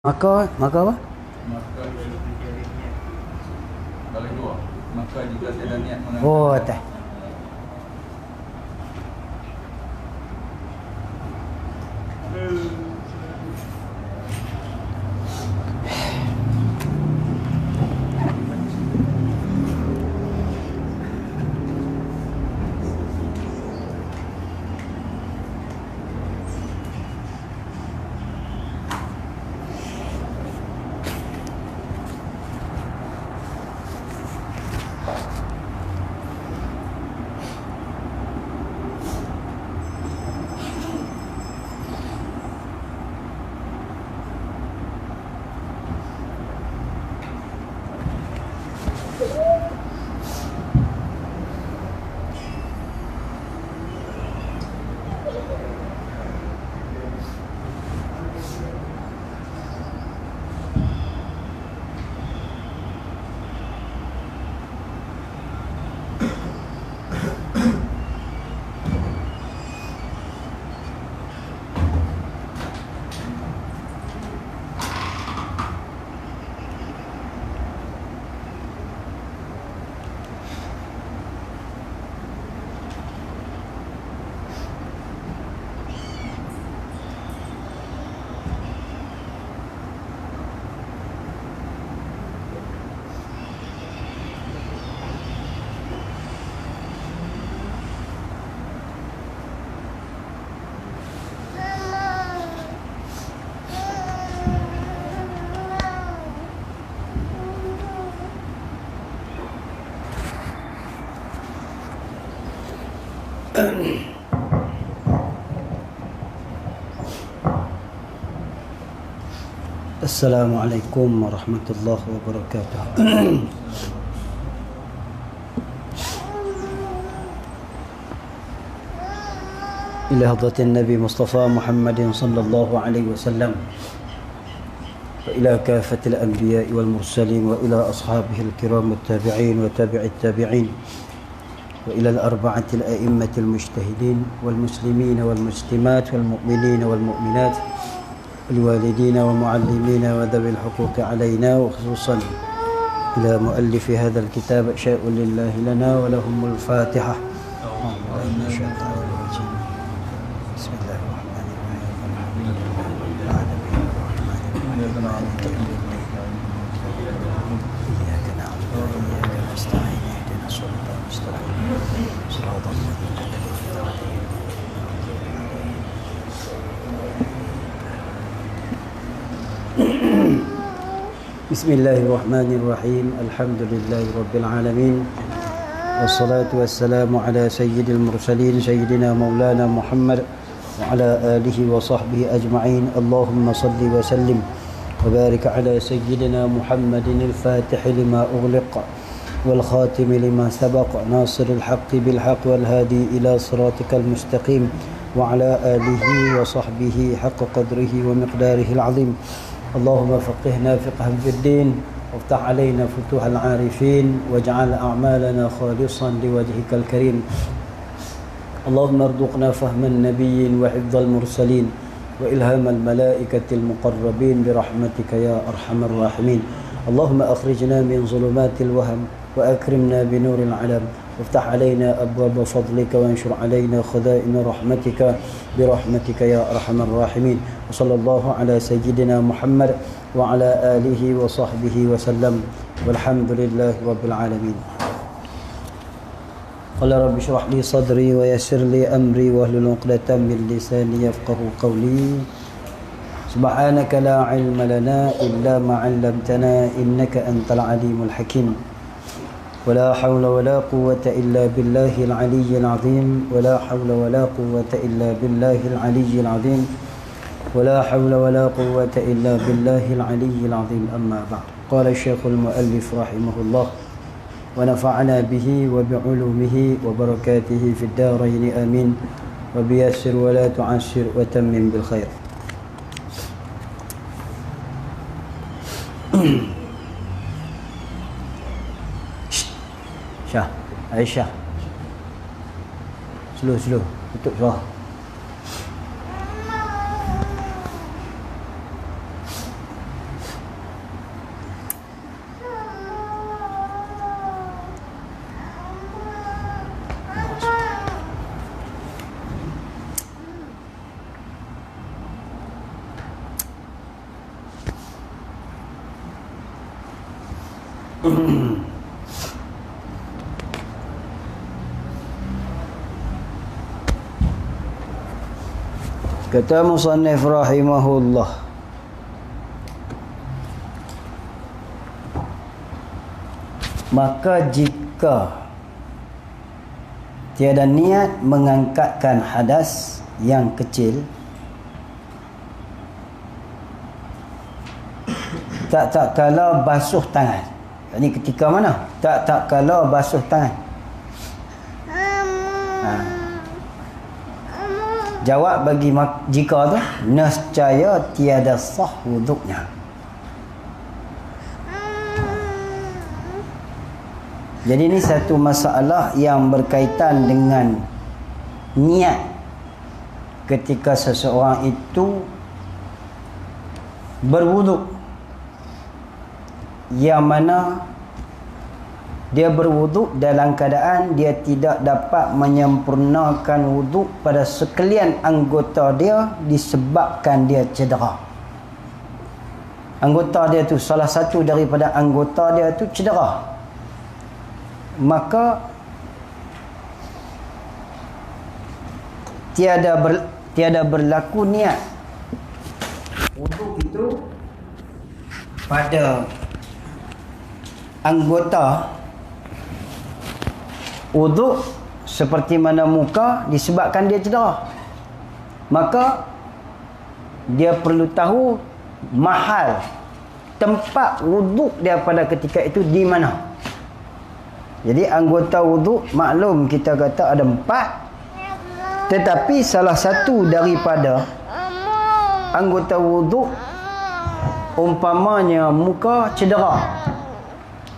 Maka apa? Maka kalau dua, maka jika saya niat mengangkat. Oh, tak. Assalamualaikum warahmatullahi wabarakatuh. إلى حضرة النبي مصطفى محمد صلى الله عليه وسلم وإلى كافة الأنبياء والمرسلين وإلى أصحابه الكرام والتابعين وتابع التابعين وإلى الأربعة الأئمة المجتهدين والمسلمين والمسلمات والمؤمنين والمؤمنات الوالدين والمعلمين وذوي الحقوق علينا وخصوصا إلى مؤلف هذا الكتاب شاء لله لنا ولهم الفاتحة. بسم الله الرحمن الرحيم الحمد لله رب العالمين إياك نعبد وإياك نستعين اهدنا الصراط المستقيم صراط الذين أنعمت عليهم. بسم الله الرحمن الرحيم الحمد لله رب العالمين والصلاة والسلام على سيد المرسلين سيدنا مولانا محمد وعلى آله وصحبه أجمعين. اللهم صل وسلم وبارك على سيدنا محمد الفاتح لما أغلق والخاتم لما سبق ناصر الحق بالحق والهادي إلى صراطك المستقيم وعلى آله وصحبه حق قدره ومقداره العظيم. اللهم فقهنا فقها في الدين وافتح علينا فتوح العارفين واجعل أعمالنا خالصا لوجهك الكريم. اللهم ارزقنا فهم النبيين وحفظ المرسلين وإلهام الملائكة المقربين برحمتك يا أرحم الراحمين. اللهم أخرجنا من ظلمات الوهم وأكرمنا بنور العلم وافتح علينا أبواب فضلك وانشر علينا خزائن رحمتك برحمتك يا أرحم الراحمين. وصلى الله على سيدنا محمد وعلى آله وصحبه وسلم والحمد لله رب العالمين. قال رب اشرح لي صدري ويسر لي أمري واحلل عقدة من لساني يفقهوا قولي. سبحانك لا علم لنا إلا ما علمتنا إنك أنت العليم الحكيم. ولا حول ولا قوة إلا بالله العلي العظيم. ولا حول ولا قوة إلا بالله العلي العظيم. ولا حول ولا قوة إلا بالله العلي العظيم. أما بعد. قال الشيخ المؤلف رحمه الله ونفعنا به وبعلومه وبركاته في الدارين آمين. وبيسر ولا تعسر وتمم بالخير. Syah, Aisyah. Slow. Tutup suara. Kata musannif rahimahullah, maka jika tiada niat mengangkatkan hadas yang kecil, tak kala basuh tangan. Ini ketika mana? Tak kala basuh tangan. Jawab bagi jika tu nescaya tiada sah wuduknya. Jadi ini satu masalah yang berkaitan dengan niat ketika seseorang itu berwuduk, yang mana dia berwuduk dalam keadaan dia tidak dapat menyempurnakan wuduk pada sekalian anggota dia disebabkan dia cedera. Anggota dia tu, salah satu daripada anggota dia tu cedera, maka tiada berlaku niat wuduk itu pada anggota wuduk seperti mana muka disebabkan dia cedera. Maka dia perlu tahu mahal tempat wuduk dia pada ketika itu di mana. Jadi anggota wuduk maklum kita kata ada 4, tetapi salah satu daripada anggota wuduk umpamanya muka cedera,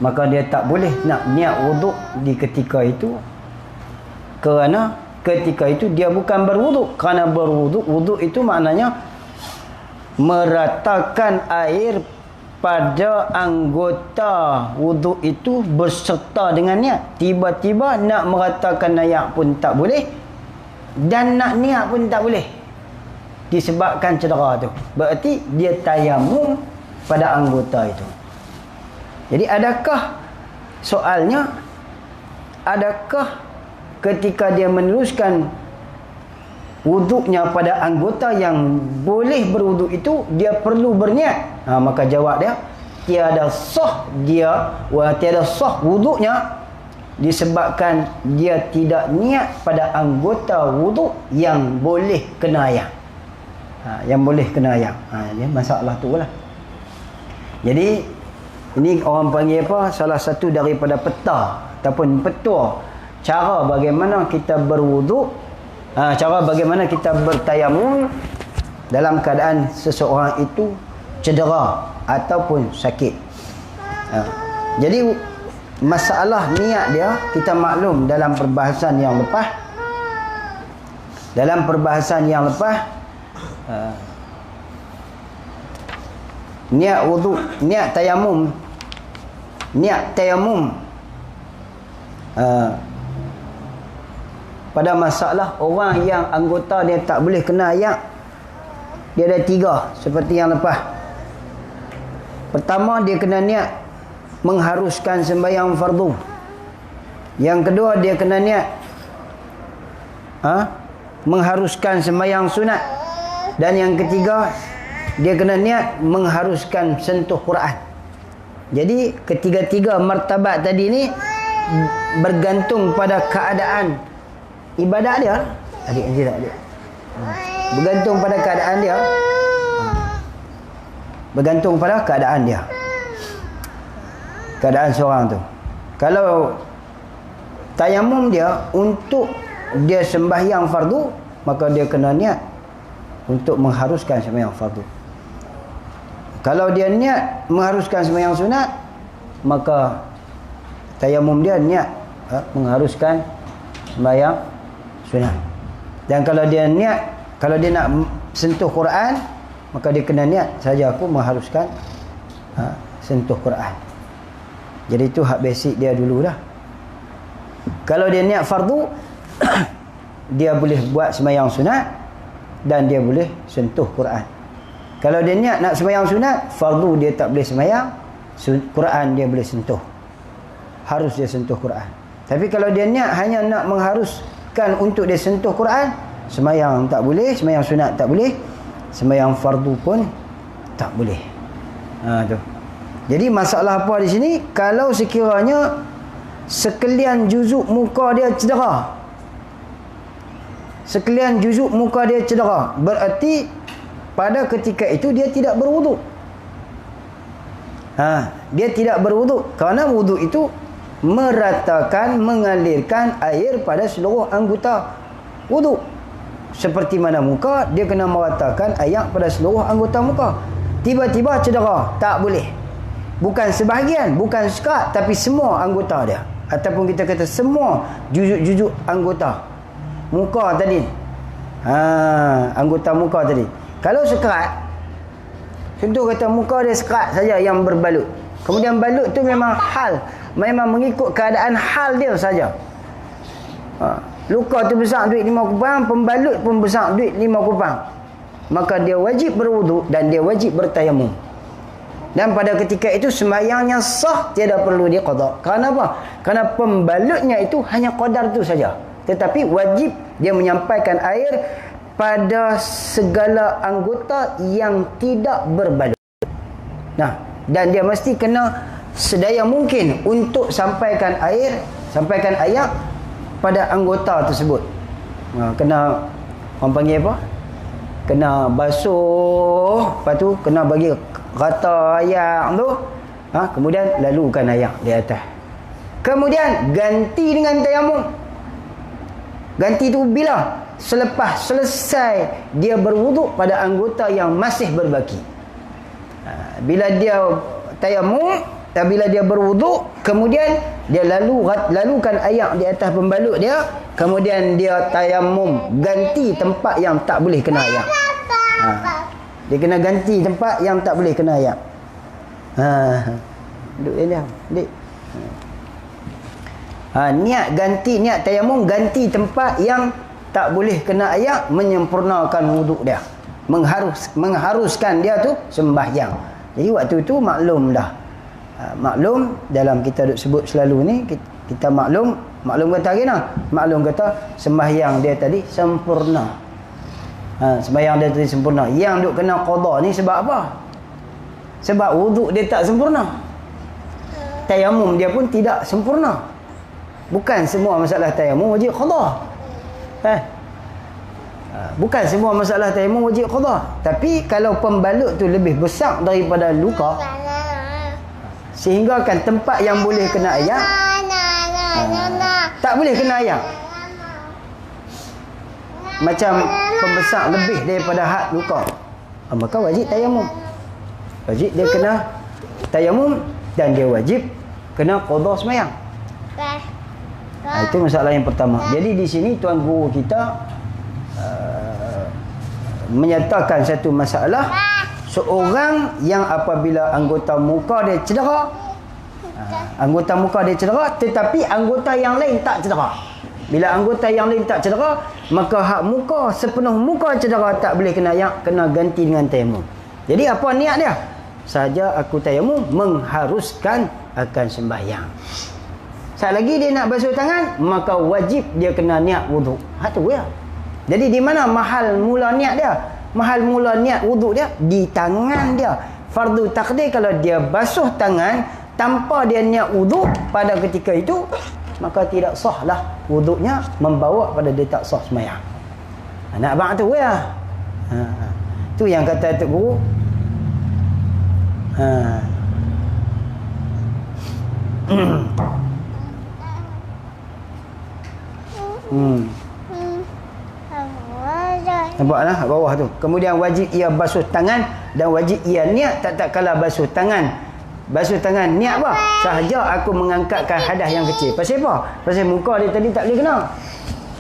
maka dia tak boleh nak niat wuduk di ketika itu, kerana ketika itu dia bukan berwuduk. Kerana berwuduk, wuduk itu maknanya meratakan air pada anggota wuduk itu berserta dengan niat. Tiba-tiba nak meratakan air pun tak boleh, dan nak niat pun tak boleh, disebabkan cedera tu. Berarti dia tayamum pada anggota itu. Jadi adakah soalnya, adakah ketika dia meneruskan wuduknya pada anggota yang boleh berwuduk itu dia perlu berniat? Maka jawab dia tiada sah tiada sah wuduknya disebabkan dia tidak niat pada anggota wuduk yang boleh kena air. Yang boleh kena air. Masalah tu lah. Jadi ini orang panggil apa? Salah satu daripada peta ataupun petua cara bagaimana kita berwuduk, cara bagaimana kita bertayamum dalam keadaan seseorang itu cedera ataupun sakit. Jadi masalah niat dia kita maklum dalam perbahasan yang lepas. Dalam perbahasan yang lepas, niat wuduk, niat tayamum pada masalah orang yang anggota dia tak boleh kena air, dia ada 3 seperti yang lepas. Pertama, dia kena niat mengharuskan sembahyang fardu. Yang kedua, dia kena niat mengharuskan sembahyang sunat. Dan yang ketiga, dia kena niat mengharuskan sentuh Quran. Jadi ketiga-tiga martabat tadi ni bergantung pada keadaan ibadat dia. Bergantung pada keadaan dia. Bergantung pada keadaan dia. Keadaan seorang tu. Kalau tayamum dia untuk dia sembahyang fardu, maka dia kena niat untuk mengharuskan sembahyang fardu. Kalau dia niat mengharuskan sembahyang sunat, maka tayamum dia niat mengharuskan sembahyang sunat. Dan kalau dia nak sentuh Quran, maka dia kena niat saja aku mengharuskan sentuh Quran. Jadi itu hak basic dia dululah. Kalau dia niat fardu, dia boleh buat sembahyang sunat dan dia boleh sentuh Quran. Kalau dia niat nak sembahyang sunat, fardu dia tak boleh sembahyang, Quran dia boleh sentuh. harus dia sentuh Quran. Tapi kalau dia niat hanya nak mengharuskan untuk dia sentuh Quran, sembahyang tak boleh, sembahyang sunat tak boleh, sembahyang fardu pun tak boleh. Tu. Jadi masalah apa di sini? Kalau sekiranya sekalian juzuk muka dia cedera, sekalian juzuk muka dia cedera, berarti pada ketika itu dia tidak berwuduk. Dia tidak berwuduk kerana wuduk itu meratakan, mengalirkan air pada seluruh anggota wuduk. Seperti mana muka, dia kena meratakan air pada seluruh anggota muka. Tiba-tiba cedera, tak boleh. Bukan sebahagian, bukan sekat, tapi semua anggota dia. Ataupun kita kata semua jujuk-jujuk anggota muka tadi. Anggota muka tadi. Kalau sekerat, contoh kata muka dia sekerat saja yang berbalut. Kemudian balut tu memang mengikut keadaan hal dia saja. Luka tu besar duit 5 kupang, pembalut pun besar duit 5 kupang. Maka dia wajib berwuduk dan dia wajib bertayamum. Dan pada ketika itu sembahyangnya sah, tiada perlu dia qada. Kerana apa? Kerana pembalutnya itu hanya qadar tu saja. Tetapi wajib dia menyampaikan air pada segala anggota yang tidak berbalut. Dan dia mesti kena sedaya mungkin untuk sampaikan air pada anggota tersebut. Kena, orang panggil apa? Kena basuh, lepas tu kena bagi rata air tu, kemudian lalukan air di atas. Kemudian ganti dengan tayamum. Ganti tu bila? Selepas selesai dia berwuduk pada anggota yang masih berbaki. Bila dia tayamum dan bila dia berwuduk, kemudian dia lalukan air di atas pembalut dia, kemudian dia tayamum, ganti tempat yang tak boleh kena air. Dia kena ganti tempat yang tak boleh kena air. Duduk dia, dik. Niat tayamum, ganti tempat yang tak boleh kena air, menyempurnakan wuduk dia, mengharuskan dia tu sembahyang. Jadi waktu itu maklum dah. Maklum dalam kita duk sebut selalu ni, kita maklum kata gini, maklum kata sembahyang dia tadi sempurna. Sembahyang dia tadi sempurna. Yang duk kena qada ni sebab apa? Sebab wuduk dia tak sempurna. Tayamum dia pun tidak sempurna. Bukan semua masalah tayamum wajib qada. Bukan semua masalah tayamum wajib qada. Tapi kalau pembalut tu lebih besar daripada luka, sehingga kan tempat yang boleh kena air tak boleh kena air, macam pembesar lebih daripada had luka, maka wajib tayamum. Wajib dia kena tayamum dan dia wajib kena qada sembahyang. Itu masalah yang pertama. Jadi di sini tuan guru kita menyatakan satu masalah. Seorang yang apabila anggota muka dia cedera, tetapi anggota yang lain tak cedera. Bila anggota yang lain tak cedera, maka hak muka, sepenuh muka cedera tak boleh kena air, kena ganti dengan tayamum. Jadi apa niat dia? Saja aku tayamum mengharuskan akan sembahyang. Sekali lagi dia nak basuh tangan, maka wajib dia kena niat wuduk. Tu ya. Jadi di mana mahal mula niat dia? Mahal mula niat wuduk dia di tangan dia. Fardu takdir kalau dia basuh tangan tanpa dia niat wuduk pada ketika itu, maka tidak sahlah wuduknya, membawa pada dia tak sah sembahyang. Nak abang tu ya. Tu yang kata Tok Guru. Nampaklah kat bawah tu. Kemudian wajib ia basuh tangan dan wajib ia niat tak kala basuh tangan. Basuh tangan niat apa? Sahaja aku mengangkatkan hadas yang kecil. Pasal apa? Pasal muka dia tadi tak boleh kena.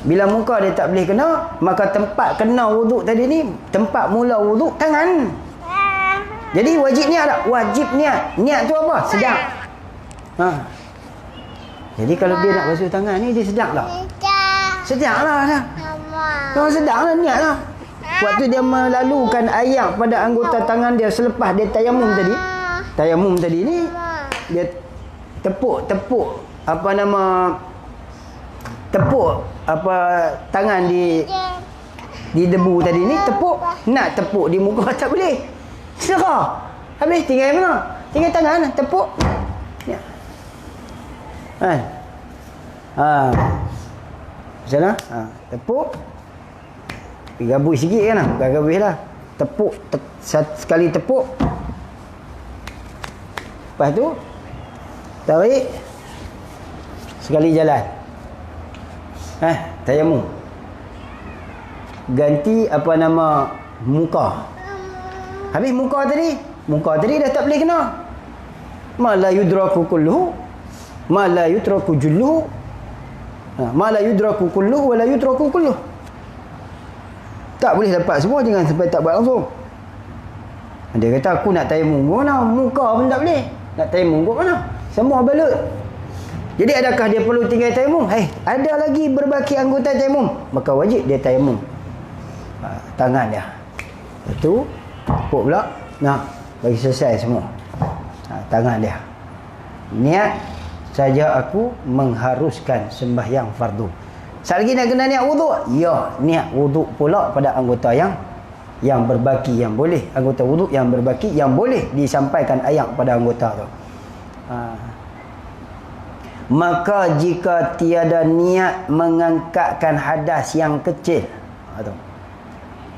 Bila muka dia tak boleh kena, maka tempat kena wuduk tadi ni, tempat mula wuduk tangan. Jadi wajib niat tak? Wajib niat. Niat tu apa? Sedang. Jadi kalau dia nak basuh tangan ni, dia sedang tak? Sedang lah dah. Kalau sedang lah, niat lah. Waktu dia melalukan air pada anggota tangan dia selepas dia tayamum tadi ni, dia tepuk apa nama, tepuk apa tangan di debu tadi ni, tepuk, nak tepuk di muka tak boleh. Serah. Habis tinggal mana? Tinggal tangan tepuk. Ya. Kan? Macam mana? Tepuk. Gabui sikit kan lah. Bukan gabui lah. Tepuk. Sekali tepuk. Lepas tu tarik. Sekali jalan. Tayamum. Ganti apa nama, muka. Habis muka tadi dah tak boleh kena. Ma la yudraku kulluhu, ma la yutraku julluhu. Ma la yudraku kulluhu wa la yutraku kulluhu. Tak boleh dapat semua, jangan sampai tak buat langsung. Dia kata aku nak tayamum ke mana? Muka pun tak boleh. Nak tayamum ke mana? Semua balut. Jadi adakah dia perlu tinggal tayamum? Ada lagi berbaki anggota tayamum, maka wajib dia tayamum. Tangan dia. Itu tepuk pula. Nah, bagi selesai semua. Tangan dia. Niat saja aku mengharuskan sembahyang fardu. Sekali lagi nak kena niat wuduk? Ya, niat wuduk pula pada anggota yang berbaki, yang boleh. Anggota wuduk yang berbaki, yang boleh disampaikan ayat pada anggota tu. Maka jika tiada niat mengangkatkan hadas yang kecil,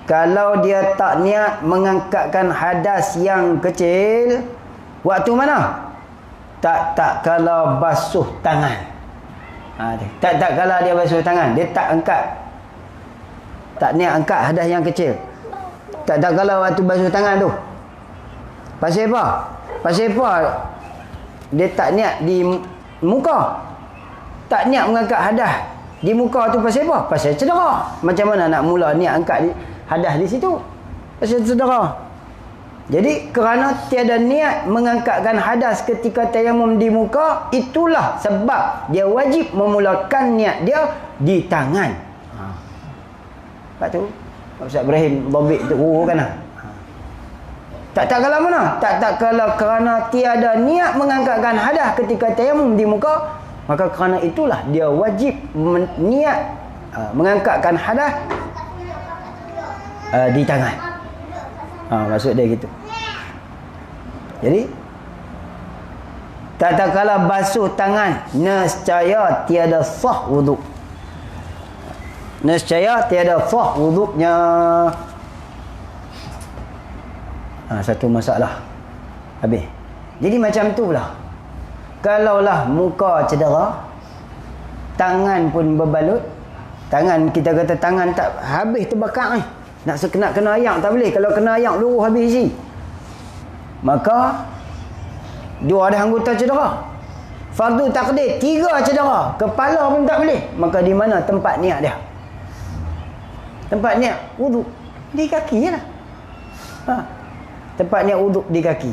kalau dia tak niat mengangkatkan hadas yang kecil, waktu mana? Tak kalau basuh tangan. Tak kalau dia basuh tangan, dia tak angkat. Tak niat angkat hadas yang kecil. Tak kalau waktu basuh tangan tu. Pasal apa? Dia tak niat di muka. Tak niat mengangkat hadas di muka tu pasal apa? Pasal cedera. Macam mana nak mula niat angkat hadas di situ? Pasal cedera. Jadi kerana tiada niat mengangkatkan hadas ketika tayamum di muka, itulah sebab dia wajib memulakan niat dia di tangan. Lepas tu Ustaz Ibrahim Dobik tu kan lah. Tak kalau mana? Tak kalau kerana tiada niat mengangkatkan hadas ketika tayamum di muka, maka kerana itulah dia wajib niat mengangkatkan hadas di tangan. Maksud dia gitu. Jadi tak kala basuh tangan, nescaya tiada sah wuduk. Nescaya tiada sah wuduknya. Satu masalah. Habis. Jadi macam tu lah. Kalaulah muka cedera, tangan pun berbalut, tangan kita kata tangan tak habis terbakar ni. Nak kena ayak tak boleh. Kalau kena ayak luruh habis isi. Maka dua ada anggota cedera. Fardu takdir 3 cedera. Kepala pun tak boleh. Maka di mana tempat niat dia? Tempat niat wuduk di kaki je lah. Tempat niat wuduk di kaki.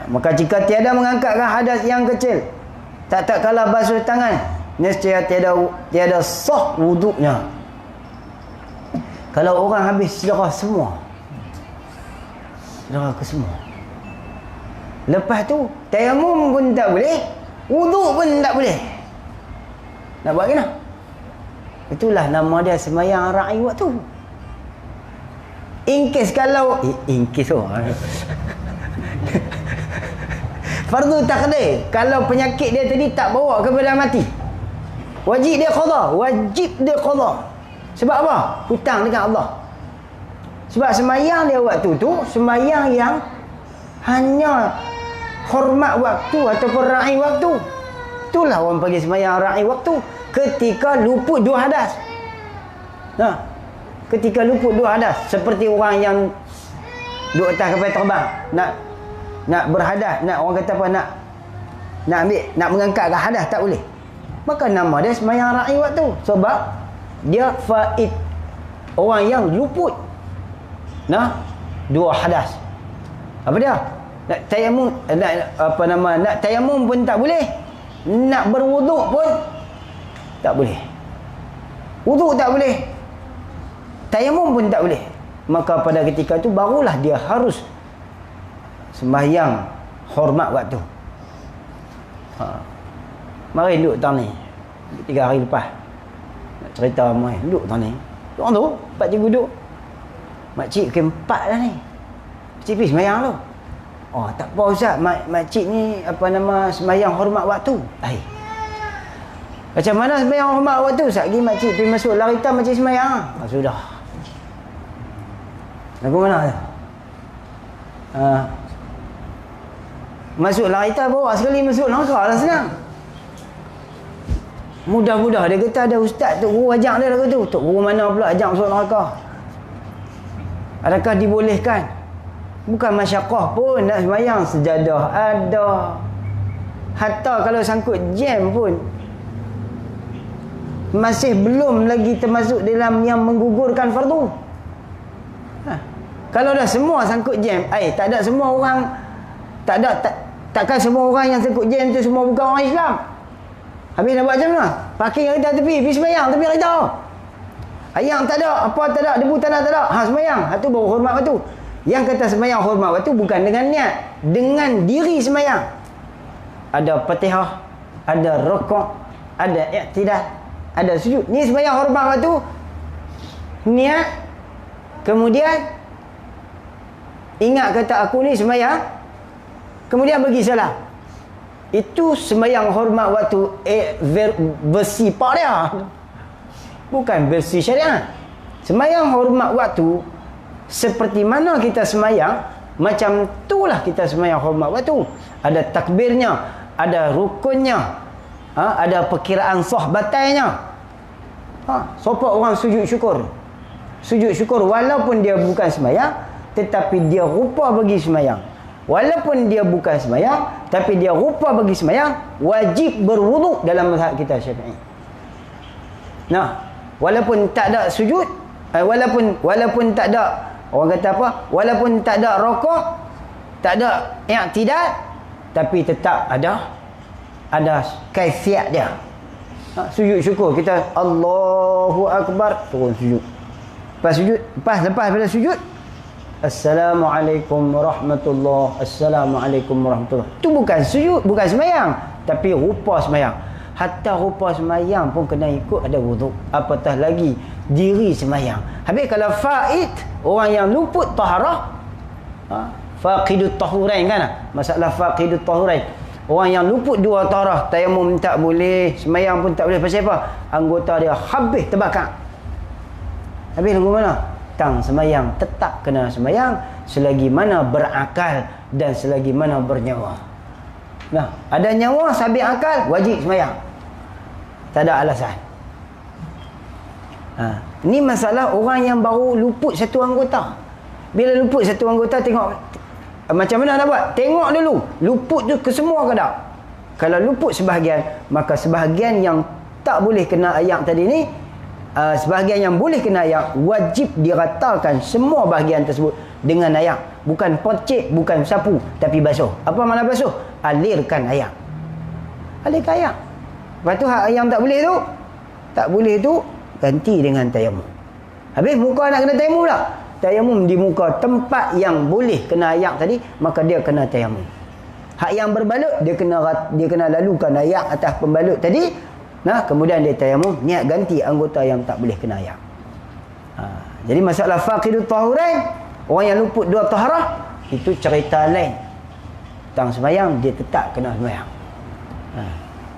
Maka jika tiada mengangkatkan hadas yang kecil, tak kala basuh tangan, nescaya tiada sah wuduknya. Kalau orang habis cedera semua, cedera ke semua, lepas tu tayamum pun tak boleh, wuduk pun tak boleh, nak buat kena. Itulah nama dia sembahyang ra'i waktu. In case kalau fardu takdir, kalau penyakit dia tadi tak bawa kepada mati, wajib dia qada. Sebab apa? Hutang dengan Allah. Sebab sembahyang dia waktu tu sembahyang yang hanya hormat waktu ataupun ra'i waktu. Itulah orang panggil sembahyang ra'i waktu. Ketika luput 2 hadas. Ketika luput 2 hadas, seperti orang yang duduk atas kapal terbang, nak berhadas, nak orang kata apa, nak ambil, nak mengangkatkan hadas tak boleh. Maka nama dia sembahyang ra'i waktu. Sebab dia faid, orang yang luput 2 hadas. Apa dia? Nak tayamum, nak tayamum pun tak boleh. Nak berwuduk pun tak boleh. Wuduk tak boleh. Tayamum pun tak boleh. Maka pada ketika itu barulah dia harus sembahyang hormat waktu. Mari duduk tang ni. 3 hari lepas. Nak cerita mai, duduk tang ni. Orang tu, pak cikgu duduk. Makcik ke 4 dah ni. Makcik pergi semayang tu. Oh, tak apa Ustaz, makcik ni apa nama semayang hormat waktu. Macam mana semayang hormat waktu? Sekejap lagi makcik pergi masuk laritan makcik semayang. Sudah. Lagu mana tu? Masuk laritan bawa sekali masuk langkah lah senang. Mudah-mudah dia kata ada ustaz tok guru ajak dia lagu tu. Tok guru mana pula ajak masuk neraka? Adakah dibolehkan? Bukan masyaqqah pun nak sembahyang, sejadah ada. Hatta kalau sangkut jam pun masih belum lagi termasuk dalam yang menggugurkan fardu. Kalau dah semua sangkut jam, tak ada semua orang, takkan semua orang yang sangkut jam tu semua bukan orang Islam. Habis nak buat macam mana? Parking kereta tepi, pergi sembahyang tepi kereta. Ayang tak ada, apa tak ada, debu tanah tak ada. Sembahyang. Itu baru hormat waktu. Yang kata sembahyang hormat waktu bukan dengan niat, dengan diri sembahyang. Ada Fatihah, ada rukuk, ada i'tidal, ada sujud. Ni sembahyang hormat waktu. Niat, kemudian ingat kata aku ni sembahyang, kemudian bagi salam. Itu sembahyang hormat waktu versi pak dia. Bukan versi syariat. Sembahyang hormat waktu seperti mana kita sembahyang, macam itulah kita sembahyang hormat waktu. Ada takbirnya, ada rukunnya, ada perkiraan sah batalnya. Siapa orang sujud syukur? Sujud syukur walaupun dia bukan sembahyang, tetapi dia rupa bagi sembahyang. Walaupun dia bukan sembahyang, tapi dia rupa bagi sembahyang, wajib berwuduk dalam mazhab kita Syafi'i. Nah, walaupun tak ada sujud, walaupun tak ada, orang kata apa? Walaupun tak ada rukuk, tak ada i'tidal, tapi tetap ada kaifiat dia. Sujud syukur kita Allahu Akbar, turun sujud. Lepas pada sujud, Assalamualaikum warahmatullahi. Assalamualaikum warahmatullahi. Itu bukan sujud, bukan sembahyang, tapi rupa sembahyang. Hatta rupa sembahyang pun kena ikut ada wuduk. Apatah lagi diri sembahyang. Habis kalau faid, orang yang luput taharah, faqidut tahurain kan? Masalah faqidut tahurain. Orang yang luput 2 taharah, tayamum tak boleh, sembahyang pun tak boleh. Pasal apa? Anggota dia habis terbakar. Habis lagu mana? Sembahyang tetap kena sembahyang selagi mana berakal dan selagi mana bernyawa. Nah, ada nyawa sabit akal, wajib sembahyang. Tak ada alasan. Ini masalah orang yang baru luput satu anggota. Bila luput satu anggota, tengok macam mana nak buat? Tengok dulu luput tu ke semua ke tak? Kalau luput sebahagian, maka sebahagian yang tak boleh kena ayat tadi ni, sebahagian yang boleh kena ayak, wajib diratakan semua bahagian tersebut dengan ayak. Bukan percik, bukan sapu, tapi basuh. Apa makna basuh? Alirkan ayak. Alirkan ayak. Lepas tu hak yang tak boleh tu ganti dengan tayamum. Habis muka nak kena tayamum tak? Tayamum di muka tempat yang boleh kena ayak tadi, maka dia kena tayamum. Hak yang berbalut, dia kena lalukan ayak atas pembalut tadi. Nah, kemudian dia tayamum, niat ganti anggota yang tak boleh kena ayak. Jadi masalah faqidut tahurain, orang yang luput 2 taharah, itu cerita lain. Tang sembahyang, dia tetap kena sembahyang.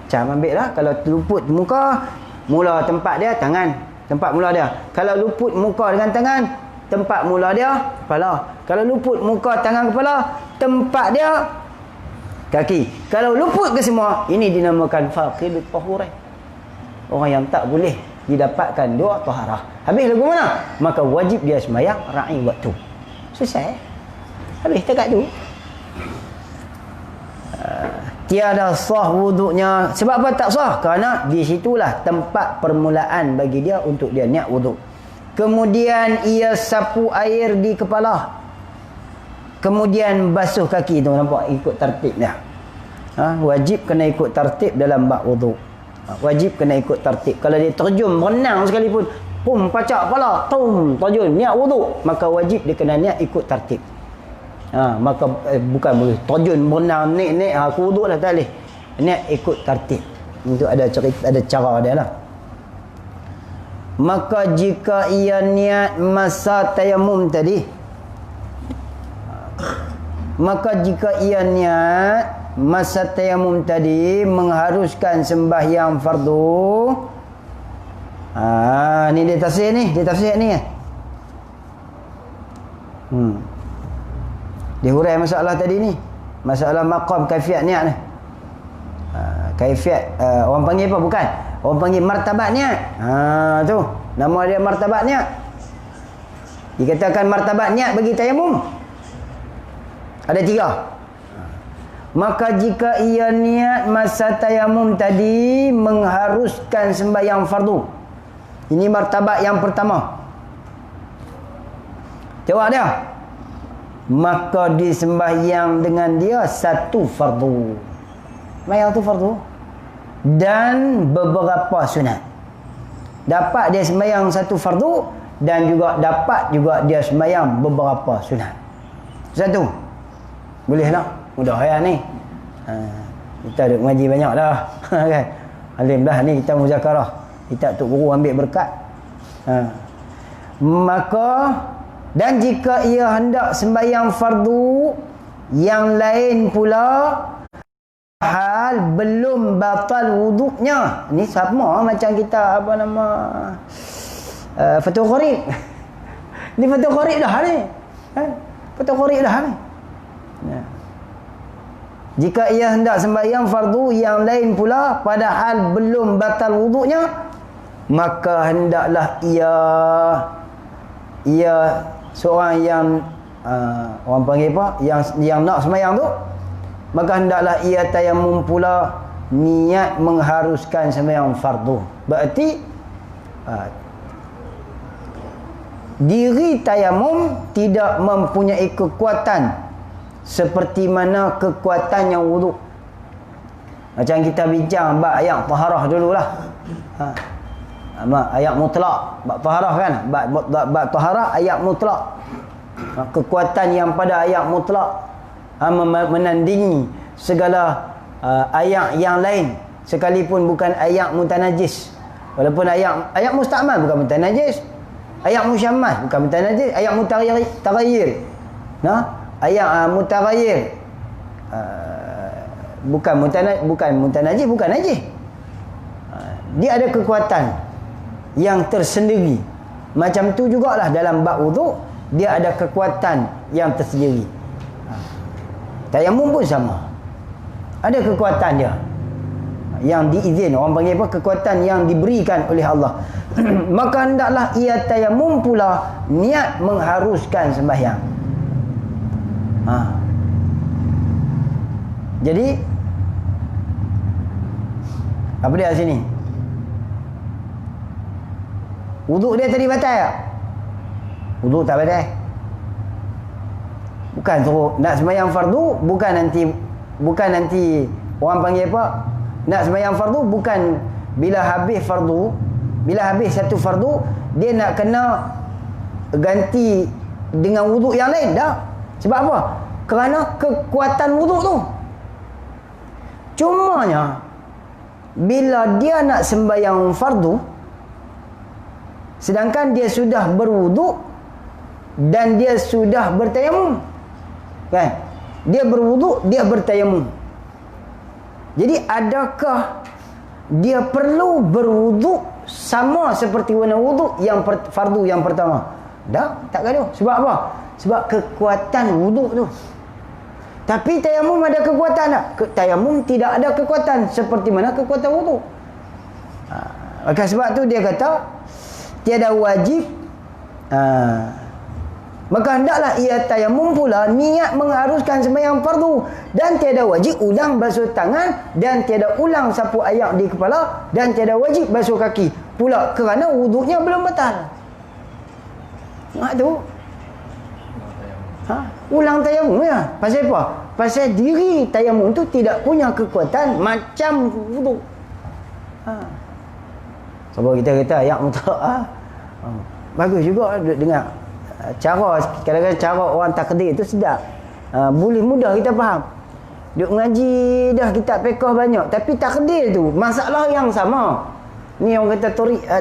Macam ambil lah, kalau luput muka, mula tempat dia tangan, tempat mula dia. Kalau luput muka dengan tangan, tempat mula dia kepala. Kalau luput muka, tangan, kepala, tempat dia kaki. Kalau luput ke semua, ini dinamakan faqidut tahurain. Orang yang tak boleh didapatkan 2 taharah. Habis lagu mana? Maka wajib dia sembahyang ra'i waktu. Selesai. Habis dekat tu. Tiada sah wuduknya. Sebab apa tak sah? Kerana di situlah tempat permulaan bagi dia untuk dia niat wuduk. Kemudian ia sapu air di kepala. Kemudian basuh kaki tu, nampak ikut tertib dia. Wajib kena ikut tertib dalam bab wuduk. Wajib kena ikut tertib. Kalau dia terjun berenang sekalipun, pacak kepala, terjun niat wuduk, maka wajib dia kena niat ikut tertib. Maka bukan boleh terjun berenang naik aku wuduk lah, tak boleh. niat ikut tertib. Itu ada cerita, ada cara dia lah. Maka jika ia niat masa tayamum tadi, maka jika ia niat masa tayamum tadi mengharuskan sembahyang fardu. Ni dia tafsir ni, dia tafsir ni. Dia hurai masalah tadi ni. Masalah maqam kaifiat niat ni. Kaifiat orang panggil apa? Bukan. Orang panggil martabat niat. Tu. Nama dia martabat niat. Dikatakan martabat niat bagi tayamum. Ada 3. Maka jika ia niat masa tayamum tadi mengharuskan sembahyang fardu. Ini martabat yang pertama. Jawab dia. Maka disembahyang dengan dia satu fardu. Sembahyang tu fardu. Dan beberapa sunat. Dapat dia sembahyang satu fardu dan juga dapat juga dia sembahyang beberapa sunat. Satu. Boleh lah. Mudah ya ni. Kita duk mengaji banyak dah. Kan? Alim dah ni kita muzakarah. Kita tok guru ambil berkat. Maka dan jika ia hendak sembahyang fardu yang lain pula hal belum batal wuduknya. Ni sama macam kita apa nama Fathul Qorib. Ni Fathul Qorib dah ni. Fathul Qorib dah ni. Jika ia hendak sembahyang fardu yang lain pula padahal belum batal wuduknya, maka hendaklah ia seorang yang orang panggil apa, yang nak sembahyang tu, maka hendaklah ia tayamum pula niat mengharuskan sembahyang fardu. Berarti diri tayamum tidak mempunyai kekuatan seperti mana kekuatan yang wuduk. Macam kita bincang bab ayat taharah dululah. Ayat mutlak, bab taharah kan? Bab taharah ayat mutlak. Kekuatan yang pada ayat mutlak menandingi segala ayat yang lain sekalipun bukan ayat mutanajis. Walaupun ayat mustakmal bukan mutanajis, ayat musyammas bukan mutanajis, ayat mutaghayyir. Ayat mutaghayyir bukan mutanajis, bukan najis. Dia ada kekuatan yang tersendiri. Macam tu jugalah dalam bab wuduk, dia ada kekuatan yang tersendiri. Tayamum pun sama. Ada kekuatan dia yang diizin, orang panggil apa, kekuatan yang diberikan oleh Allah. Maka hendaklah ia tayamum pula niat mengharuskan sembahyang. Jadi apa dia sini? Wuduk dia tadi batal tak? Wuduk tak batal. Bukan suruh nak sembahyang fardu, bukan nanti orang panggil apa? Nak sembahyang fardu bukan bila habis satu fardu dia nak kena ganti dengan wuduk yang lain dah. Sebab apa? Kerana kekuatan wuduk tu. Cumanya bila dia nak sembahyang fardu sedangkan dia sudah berwuduk dan dia sudah bertayamum, kan? Dia berwuduk, dia bertayamum. Jadi adakah dia perlu berwuduk sama seperti warna wuduk yang fardu yang pertama? Dah, tak gaduh. Sebab apa? Sebab kekuatan wuduk tu. Tapi tayamum ada kekuatan tak? Tayamum tidak ada kekuatan seperti mana kekuatan wuduk. Maka sebab tu dia kata tiada wajib. Maka hendaklah ia tayamum pula niat mengharuskan sembahyang fardu dan tiada wajib ulang basuh tangan dan tiada ulang sapu air di kepala dan tiada wajib basuh kaki pula kerana wuduknya belum batal. Mak tu ulang tayamum ya. Pasal apa? Pasal diri tayamum tu tidak punya kekuatan macam wuduk. Sebab kita kata ayat mutlak bagus juga dengar. Kadang-kadang cara orang takdir tu sedap. Boleh mudah kita faham. Duk ngaji dah kitab fiqh banyak, tapi takdir tu masalah yang sama. Ni orang kata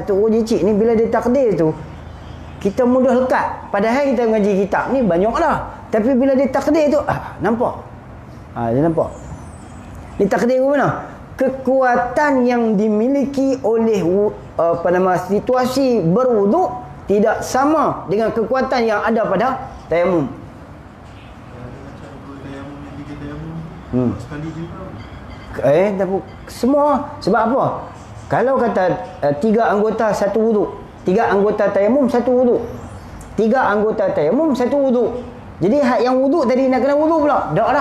tu jicik ni bila dia takdir tu kita mudah lekat. Padahal kita ngaji kitab ni banyaklah. Tapi bila dia takdir tu nampak. Dia nampak. Ni takdir mana? Kekuatan yang dimiliki oleh situasi berwuduk tidak sama dengan kekuatan yang ada pada tayamum. Semua sebab apa? Kalau kata 3 anggota satu wuduk, 3 anggota tayamum satu wuduk, 3 anggota tayamum satu wuduk. Jadi hak yang wuduk tadi nak kena wuduk pula? Tak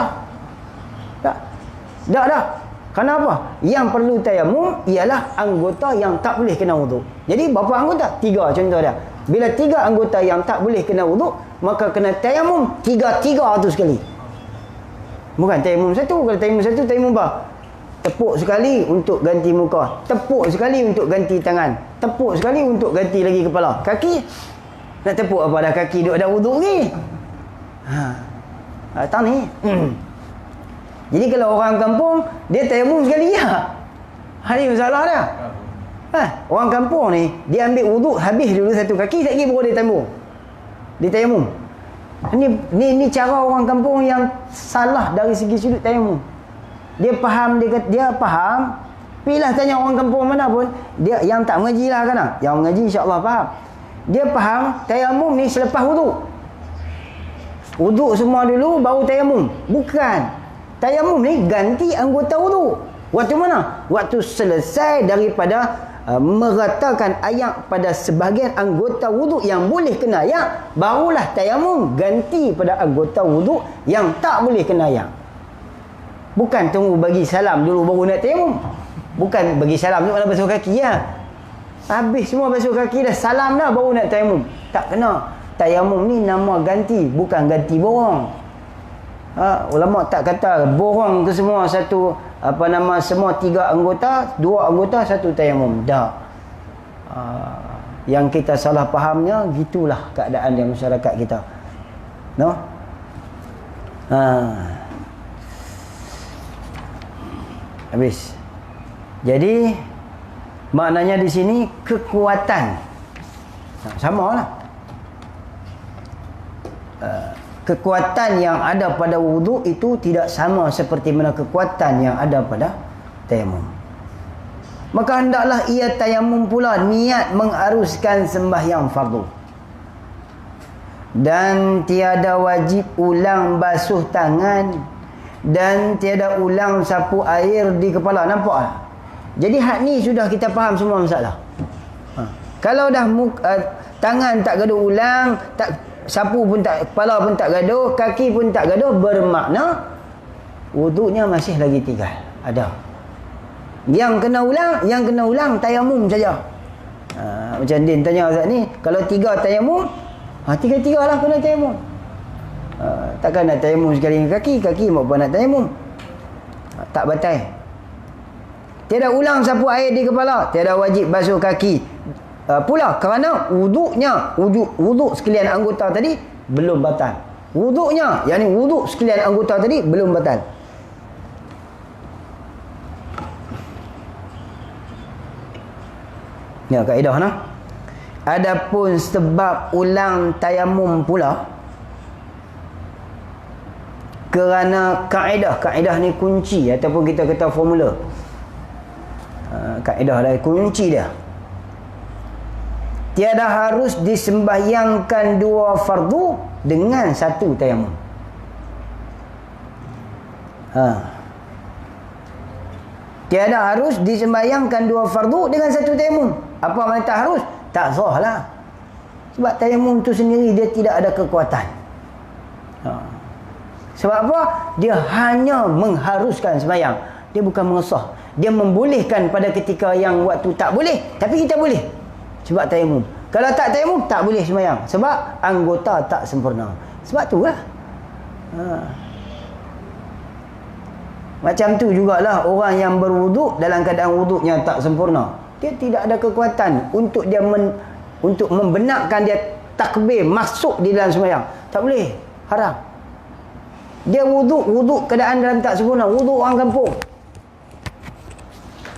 dah. Kenapa? Yang perlu tayamum ialah anggota yang tak boleh kena wuduk. Jadi berapa anggota? 3 contoh dia. Bila 3 anggota yang tak boleh kena wuduk, maka kena tayamum 3 tu sekali. Bukan tayamum satu. Kalau tayamum satu, tayamum apa? Tepuk sekali untuk ganti muka, tepuk sekali untuk ganti tangan, tepuk sekali untuk ganti lagi kepala. Kaki nak tepuk apa dah, kaki duk ada wuduk lagi. Tak ni. Jadi kalau orang kampung dia tayamum sekali ya. Hari masalah dia. Orang kampung ni dia ambil wuduk habis dulu satu kaki, sekali baru dia tayamum. Dia tayamum. Ni cara orang kampung yang salah dari segi sudut tayamum. Dia faham, dia faham. Pilah tanya orang kampung mana pun, dia yang tak mengaji lah kan. Yang mengaji insya-Allah faham. Dia faham tayamum ni selepas wuduk. Wuduk semua dulu baru tayamum. Bukan. Tayamum ni ganti anggota wuduk. Waktu mana? Waktu selesai daripada meratakan ayak pada sebahagian anggota wuduk yang boleh kena ayak, barulah tayamum ganti pada anggota wuduk yang tak boleh kena ayak. Bukan tunggu bagi salam dulu baru nak tayamum. Bukan bagi salam tu mana basuh kaki ya. Habis semua basuh kaki dah, salam dah baru nak tayamum. Tak kena. Tayamum ni nama ganti, bukan ganti borong. Ulama tak kata borong ke semua satu semua 3 anggota, 2 anggota satu tayamum. Tak. Yang kita salah fahamnya gitulah keadaan di masyarakat kita. No? Habis. Jadi maknanya di sini kekuatan. Samalah. Kekuatan yang ada pada wuduk itu tidak sama seperti mana kekuatan yang ada pada tayamum. Maka hendaklah ia tayamum pula niat mengharuskan sembahyang fardu. Dan tiada wajib ulang basuh tangan dan tiada ulang sapu air di kepala. Nampak tak? Jadi hak ni sudah kita faham semua masalah. Kalau dah tangan tak gaduh ulang, tak sapu pun tak, kepala pun tak gaduh, kaki pun tak gaduh, bermakna wuduknya masih lagi tinggal. Ada. Yang kena ulang tayamum saja. Macam Din tanya Ustaz ni, kalau 3 tayamum, 3 lah kena tayamum. Takkan nak tayamum sekali dengan kaki mau apa nak tayamum. Tak batal. Tiada ulang sapu air di kepala, tiada wajib basuh kaki pula kerana wuduk sekalian anggota tadi belum batal. Wuduknya, yakni wuduk sekalian anggota tadi belum batal. Ya, kaedah nah. Adapun sebab ulang tayamum pula kerana kaedah ni kunci ataupun kita kata formula. Kaedah dah kunci dia. Tiada harus disembahyangkan 2 fardu dengan 1 tayamum. Tiada harus disembahyangkan 2 fardu dengan 1 tayamum. Apa makna tak harus? Tak sah lah. Sebab tayamum tu sendiri dia tidak ada kekuatan. Sebab apa? Dia hanya mengharuskan sembahyang. Dia bukan mengesah. Dia membolehkan pada ketika yang waktu tak boleh, tapi kita boleh. Sebab tayamum. Kalau tak tayamum, tak boleh sembahyang. Sebab anggota tak sempurna. Sebab tu lah. Macam tu jugalah orang yang berwuduk dalam keadaan wuduknya tak sempurna. Dia tidak ada kekuatan untuk dia untuk membenarkan dia takbir masuk di dalam sembahyang. Tak boleh. Haram. Dia wuduk keadaan dalam tak sempurna. Wuduk orang kampung.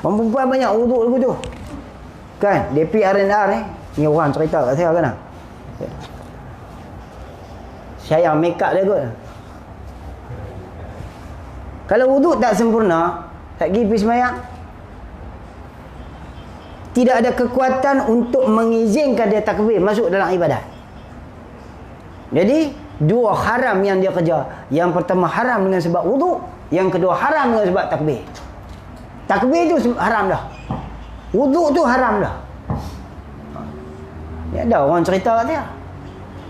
Orang perempuan banyak wuduk lagu tu. Kan? DP R&R ni. Ni orang cerita kat saya kan. Saya make up dia kot. Kalau wuduk tak sempurna, tak pergi pergi sembahyang, tidak ada kekuatan untuk mengizinkan dia takbir masuk dalam ibadat. Jadi, dua haram yang dia kerja. Yang pertama haram dengan sebab wuduk, yang kedua haram dengan sebab takbir. Takbir tu haram dah. Wuduk tu haram dah. Ya, ada orang cerita kat dia.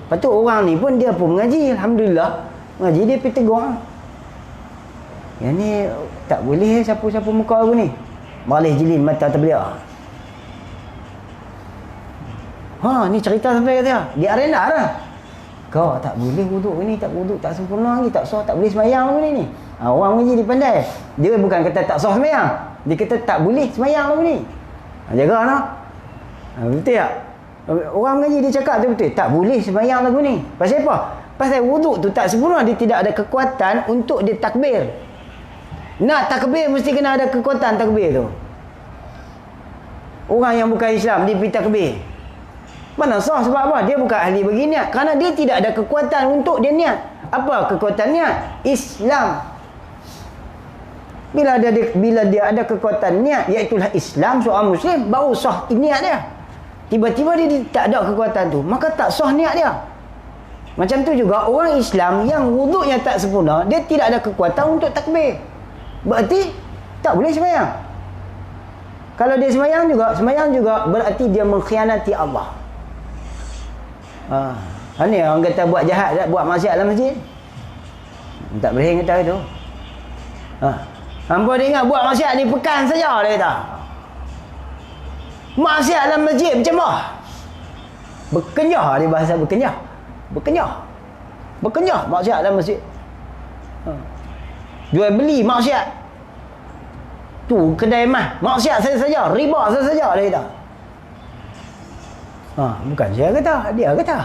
Lepas tu orang ni pun dia pun mengaji. Alhamdulillah. Mengaji dia pergi tegur. Yang ni tak boleh sapu-sapu muka aku ni. Malih jilin mata terbelia. Ni cerita sampai kat dia. Dia arena lah. Kau tak boleh wuduk ni, tak wuduk tak sempurna lagi, tak sah, tak boleh sembahyang lagu ni. Orang mengaji dia pandai. Dia bukan kata tak sah sembahyang. Dia kata tak boleh sembahyang lagu ni. Jaga lah. Betul tak? Orang mengaji dia cakap tu betul. Tak boleh sembahyang lagu ni. Pasal apa? Pasal wuduk tu tak sempurna. Dia tidak ada kekuatan untuk dia takbir. Nak takbir mesti kena ada kekuatan takbir tu. Orang yang bukan Islam dia pergi takbir. Mana sah sebab apa? Dia bukan ahli bagi niat. Kerana dia tidak ada kekuatan untuk dia niat. Apa kekuatan niat? Islam. Bila dia ada kekuatan niat, iaitulah Islam, seorang Muslim, baru sah niat dia. Tiba-tiba dia tak ada kekuatan tu, maka tak sah niat dia. Macam tu juga orang Islam yang wuduknya tak sempurna, dia tidak ada kekuatan untuk takbir. Berarti tak boleh sembahyang. Kalau dia sembahyang juga berarti dia mengkhianati Allah. Ni orang kata buat jahat, buat maksiat dalam masjid. Tak boleh kata itu. Hampa dia ingat buat maksiat ni pekan saja, dia kata. Maksiat dalam masjid macam mana? Berkenyah, dia bahasa berkenyah. Berkenyah maksiat dalam masjid. Jual beli maksiat. Tu kedai mah maksiat saja, riba saja, dia kata. Bukan saya kata, dia kata.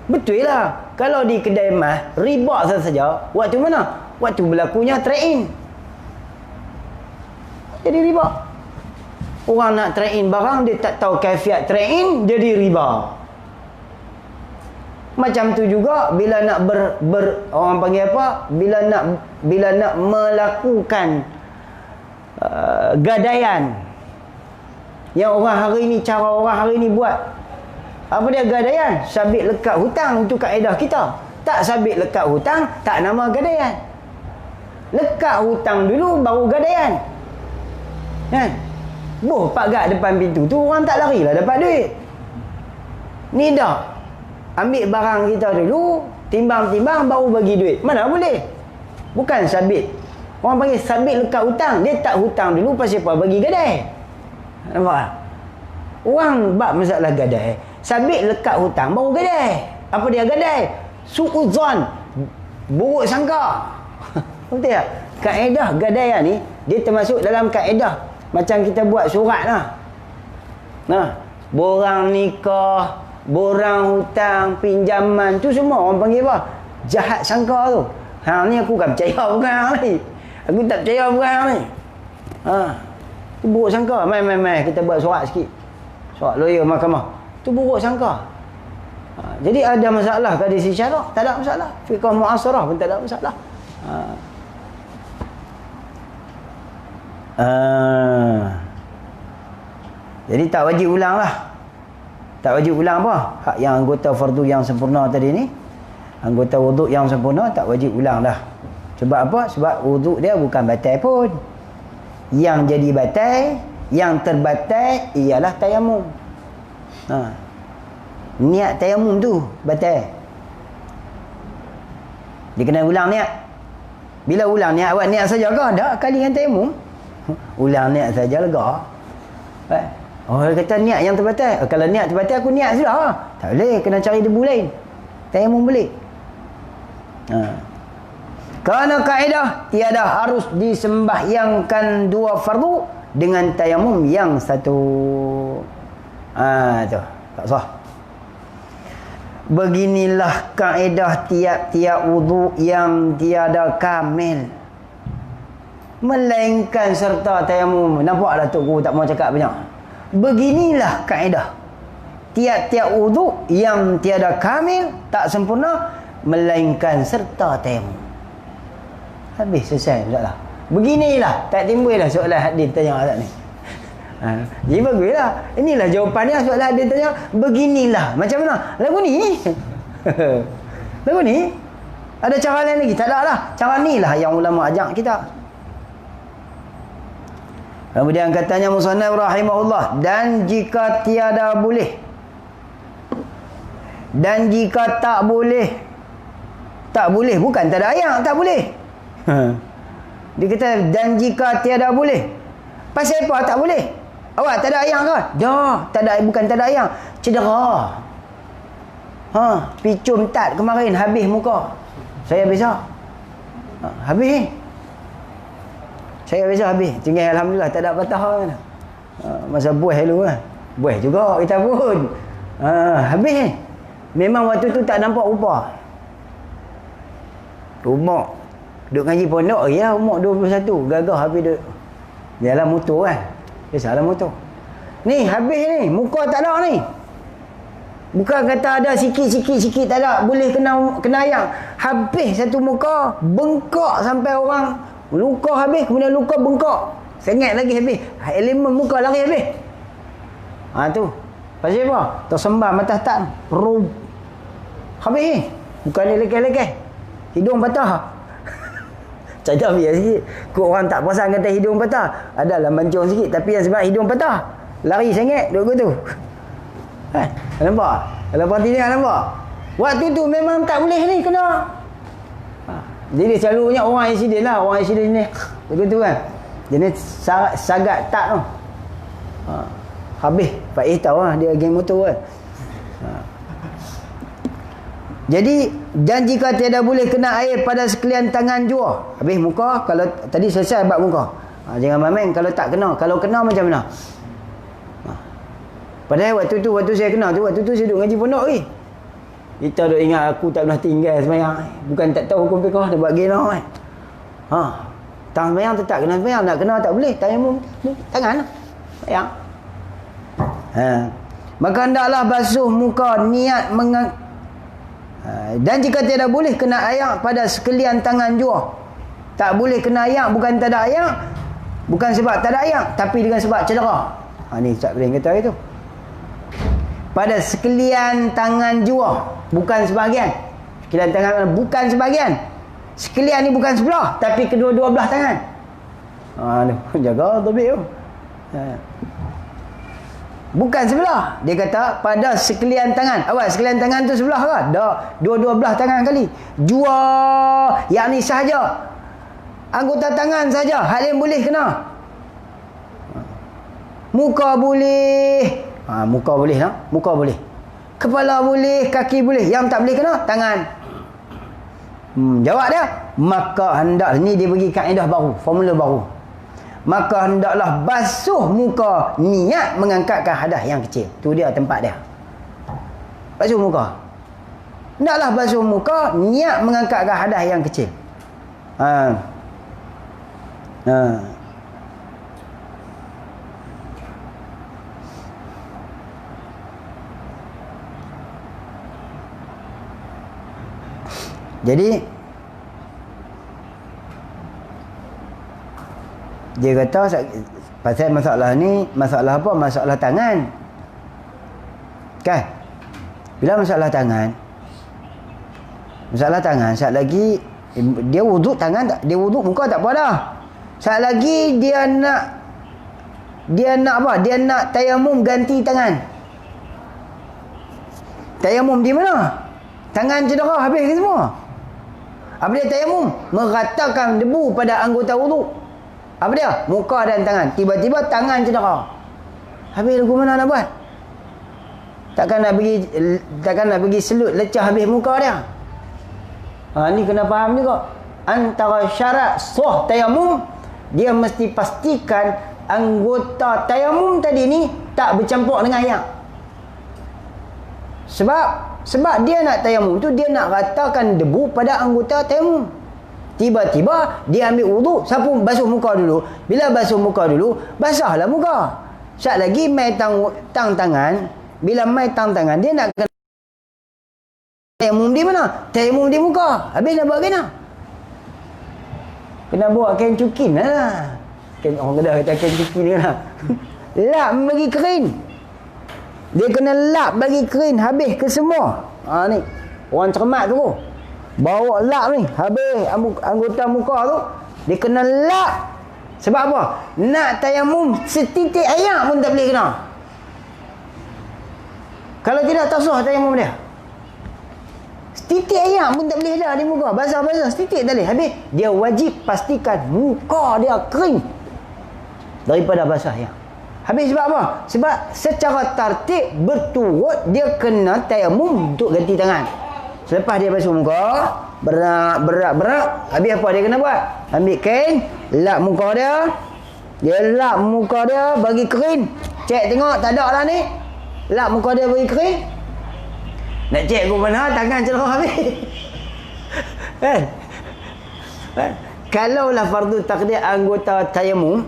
Betul lah. Kalau di kedai mah riba saja, waktu mana? Waktu berlakunya trade-in. Jadi riba. Orang nak trade-in barang, dia tak tahu kaifiat trade-in, jadi riba. Macam tu juga bila nak orang panggil apa? Bila nak melakukan gadaian. Yang cara orang hari ni buat. Apa dia gadaian? Sabit lekat hutang, itu kaedah kita. Tak sabit lekat hutang, tak nama gadaian. Lekat hutang dulu baru gadaian. Kan? Pagat depan pintu tu orang tak larilah dapat duit. Ni dah. Ambil barang kita dulu, timbang-timbang baru bagi duit. Mana boleh? Bukan sabit. Orang panggil sabit lekat hutang. Dia tak hutang dulu pasal apa? Bagi gadai. Nampak? Orang bab masalah gadai. Sabit lekat hutang baru gadai. Apa dia gadai? Su'udzon. Buruk sangka. Betul tak? Kaedah gadaian ni, dia termasuk dalam kaedah. Macam kita buat surat lah. Borang nikah, borang hutang, pinjaman, tu semua orang panggil apa? Jahat sangka tu. Ni aku kan percaya bukan ni. Aku tak percaya bukan ni. Tu buruk sangka. Mai kita buat surat sikit. Surat lawyer mahkamah. Tu buruk sangka. Jadi ada masalah ke di sisi syarak? Tak ada masalah. Fiqh mu'asarah pun tak ada masalah. Jadi tak wajib ulang lah. Tak wajib ulang apa? Hak yang anggota fardu yang sempurna tadi ni, anggota wuduk yang sempurna tak wajib ulang dah. Sebab apa? Sebab wuduk dia bukan batal pun. Yang jadi batal, yang terbatal ialah tayamum. Niat tayamum tu batal. Dia kena ulang niat. Bila ulang niat, awak niat saja ke? Tak, kali dengan tayamum. Ulang niat saja lega. Dia kata niat yang terbatal. Kalau niat terbatal aku niat sudah. Tak boleh, kena cari debu lain. Tayamum boleh. Kerana kaedah tiada harus disembahyangkan dua fardu dengan tayamum yang satu. Tu tak sah. Beginilah kaedah tiap-tiap wudu yang tiada kamil, melainkan serta tayamum. Nampak dah Tok Guru tak mau cakap banyak. Beginilah kaedah tiap-tiap wudu yang tiada kamil, tak sempurna, melainkan serta tayamum. Habis, selesai tak lah. Beginilah, tak timbul lah soalan hadis tanya tak ni. Jadi baguslah. Inilah jawapannya soalan dia tanya. Beginilah. Macam mana? Lagu ni. Lagu ni. Ada cara lain lagi? Tak ada lah. Cara ni lah yang ulama ajak kita. Kemudian katanya musannaf rahimahullah, dan jika tiada boleh, dan jika tak boleh. Tak boleh bukan tak ada ayat, tak boleh. Dia kata dan jika tiada boleh. Pasal apa tak boleh? Awak tak ada ayam ke? Dah, tak ada, bukan tak ada ayam. Cedera. Picum tat kemarin habis muka. Saya besar. Habis. Saya besar habis. Tinggal alhamdulillah tak ada patah kan. Masa buih dulu kan. Buih juga kita pun. Habis. Memang waktu tu tak nampak rupa. Umur duduk ngaji pondok ya, umur 21, gagah habis duduk. Yalah motor kan. Biasalah motor. Ni habis ni, muka tak ada ni. Bukan kata ada sikit-sikit tak ada, boleh kena ayam. Habis satu muka, bengkak sampai orang luka habis, kemudian luka bengkak. Sengit lagi habis. Elemen muka lari habis. Tu. Pasal apa? Tersembam atas tak. Habis ni. Bukan dia lekeh-lekeh. Hidung patah. Cakap biar sikit. Kau orang tak perasan kata hidung patah. Adalah mancung sikit. Tapi yang sebab hidung patah. Lari sengit. Duduk tu. Nampak? Kalau perhati dia nampak? Waktu tu memang tak boleh ni kena. Jadi selalunya orang insiden lah. Orang insiden ni. Begitu kan. Jadi sagat tak tu. Habis. Pak tahu lah. Dia geng motor kan. Jadi, dan jika tiada boleh kena air pada sekalian tangan jua. Habis muka, kalau tadi selesai bab muka. Jangan main kalau tak kena. Kalau kena macam mana? Padahal waktu saya kena tu, waktu tu saya duduk ngaji pondok ni. Kita duk ingat aku tak pernah tinggal sembahyang. Bukan tak tahu hukum fiqh, dia buat gena kan. Tang sembahyang tetap kena sembahyang, nak kena tak boleh. Tayamum tangan lah. Sembahyang. Maka hendaklah basuh muka niat dan jika tiada boleh kena ayak pada sekalian tangan jua. Tak boleh kena ayak bukan tak ada ayak, bukan sebab tak ada ayak, tapi dengan sebab cedera. Ni Ustaz Ibrahim kata itu. Pada sekalian tangan jua, bukan sebahagian. Sekalian tangan bukan sebahagian. Sekalian ni bukan sebelah, tapi kedua-dua belah tangan. Jaga tabik tu. Bukan sebelah. Dia kata pada sekalian tangan. Awak sekalian tangan tu sebelah ke? Tak. Dua-dua belah tangan kali. Jua. Yang ni sahaja. Anggota tangan saja. Hal yang boleh kena. Muka boleh. Muka boleh tak? Muka boleh. Kepala boleh. Kaki boleh. Yang tak boleh kena? Tangan. Jawab dia. Maka hendak. Ni dia bagi kaedah baru. Formula baru. Maka hendaklah basuh muka niat mengangkatkan hadas yang kecil. Tu dia tempat dia. Basuh muka. Hendaklah basuh muka niat mengangkatkan hadas yang kecil. Jadi dia kata pasal masalah ni, masalah apa? Masalah tangan. Kan? Bila masalah tangan, saat lagi dia wuduk tangan tak, dia wuduk muka tak apa dah. Saat lagi dia nak apa? Dia nak tayamum ganti tangan. Tayamum di mana? Tangan cedera habis ke semua? Apa dia tayamum? Meratakan debu pada anggota wuduk. Apa dia? Muka dan tangan. Tiba-tiba tangan cedera. Habis lagu mana nak buat? Takkan nak pergi selut lecah habis muka dia. Ni kena faham juga. Antara syarat sah tayamum, dia mesti pastikan anggota tayamum tadi ni tak bercampur dengan air. Sebab Sebab dia nak tayamum tu, dia nak ratakan debu pada anggota tayamum. Tiba-tiba dia ambil wuduk, sapu basuh muka dulu. Bila basuh muka dulu, basahlah muka. Sat lagi mai tang tangan. Bila mai tang tangan, dia nak kena tayamum di mana? Tayamum di muka. Habis nak buat kena? Kena buat kain cukin lah. Kain orang Kedah kata kain cukin ni lah. Lap bagi kering. Dia kena lap bagi kering habis ke semua. Ni. Orang cermat tu. Bawa lap ni. Habis anggota muka tu. Dia kena lap. Sebab apa? Nak tayamum setitik air pun tak boleh kena. Kalau tidak tak sah tayamum dia. Setitik air pun tak boleh ada di muka. Basah-basah setitik tak boleh. Habis dia wajib pastikan muka dia kering daripada basah air. Habis sebab apa? Sebab secara tertib berturut dia kena tayamum untuk ganti tangan. Selepas dia basuh muka, berak. Habis apa dia kena buat? Ambil kain, lap muka dia. Dia lap muka dia bagi kering. Cek tengok tak ada lah ni. Lap muka dia bagi kering. Nak cek ke mana tangan celaka habis. Kan? Kalaulah fardu takdir anggota tayamum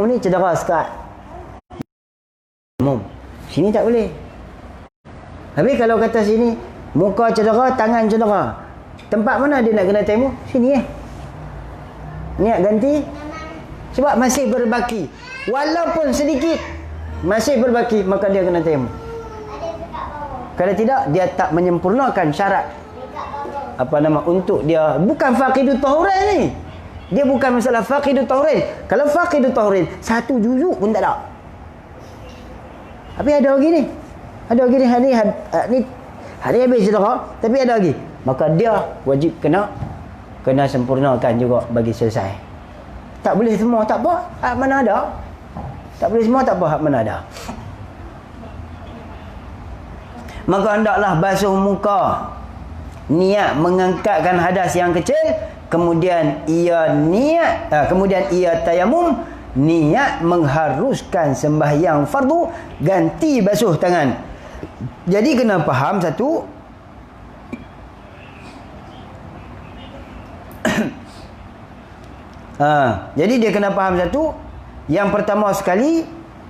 ni cedera sekat. Sini tak boleh. Habis kalau kata sini muka cedera, tangan cedera. Tempat mana dia nak kena tayamum? Sini niat ganti. Sebab masih berbaki. Walaupun sedikit masih berbaki, maka dia kena tayamum. Kalau tidak, dia tak menyempurnakan syarat untuk dia. Bukan faqidut tahurin ni. Dia bukan masalah faqidut tahurin. Kalau faqidut tahurin, satu juzuk pun tak ada. Tapi ada lagi ni. Ada lagi ni. Hari habis cedera, tapi ada lagi. Maka dia wajib kena sempurnakan juga bagi selesai. Tak boleh semua, tak apa. Hak mana ada. Tak boleh semua, tak apa. Hak mana ada. Maka hendaklah basuh muka. Niat mengangkatkan hadas yang kecil. Kemudian ia tayamum. Niat mengharuskan sembahyang fardu. Ganti basuh tangan. Jadi kena faham satu. Jadi dia kena faham satu. Yang pertama sekali,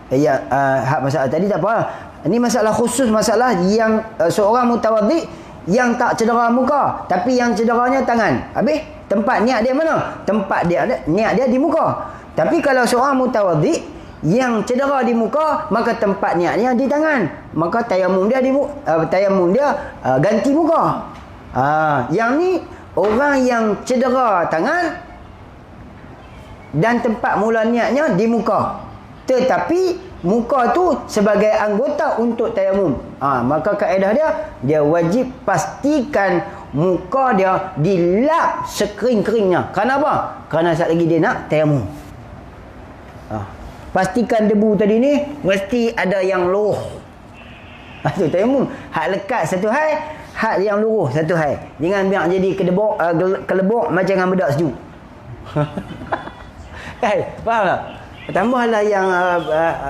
hak masalah tadi tak apa. Ini masalah khusus, masalah yang seorang mutawaddi yang tak cedera muka, tapi yang cederanya tangan. Habis tempat niat dia mana? Tempat dia niat dia di muka. Tapi kalau seorang mutawaddi yang cedera di muka, maka tempat niatnya di tangan. Maka tayamum dia ganti muka. Yang ni orang yang cedera tangan dan tempat mula niatnya di muka. Tetapi muka tu sebagai anggota untuk tayamum. Maka kaedah dia wajib pastikan muka dia dilap sekering-keringnya. Kenapa? Kerana saat lagi dia nak tayamum. Pastikan debu tadi ni mesti ada yang luruh. Tu tayamum. Hak lekat satu hai, hak yang luruh satu hai. Jangan biar jadi kelebok macam dengan bedak sejuk. Faham tak? Tambahlah yang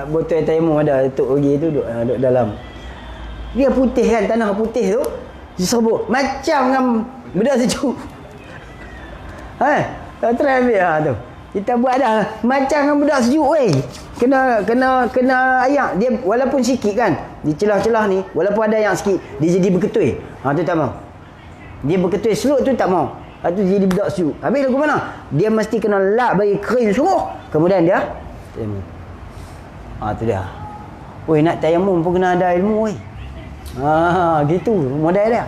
botol tayamum ada Tok Ogi tu duduk dalam. Dia putih kan, tanah putih tu diserbuk macam dengan bedak sejuk. Tak try ambil tu. Kita buat dah macam dengan bedak sejuk weh. Kena ayak dia walaupun sikit kan. Di celah-celah ni walaupun ada yang sikit dia jadi berketui. Tu tak mau. Dia berketui seluk tu tak mau. Tu jadi bedak sejuk. Habis lagu mana? Dia mesti kena lap bagi kering sungguh. Kemudian dia tayamum. Tu dia. Oi, nak tayamum pun kena ada ilmu oi. Gitu modal dia.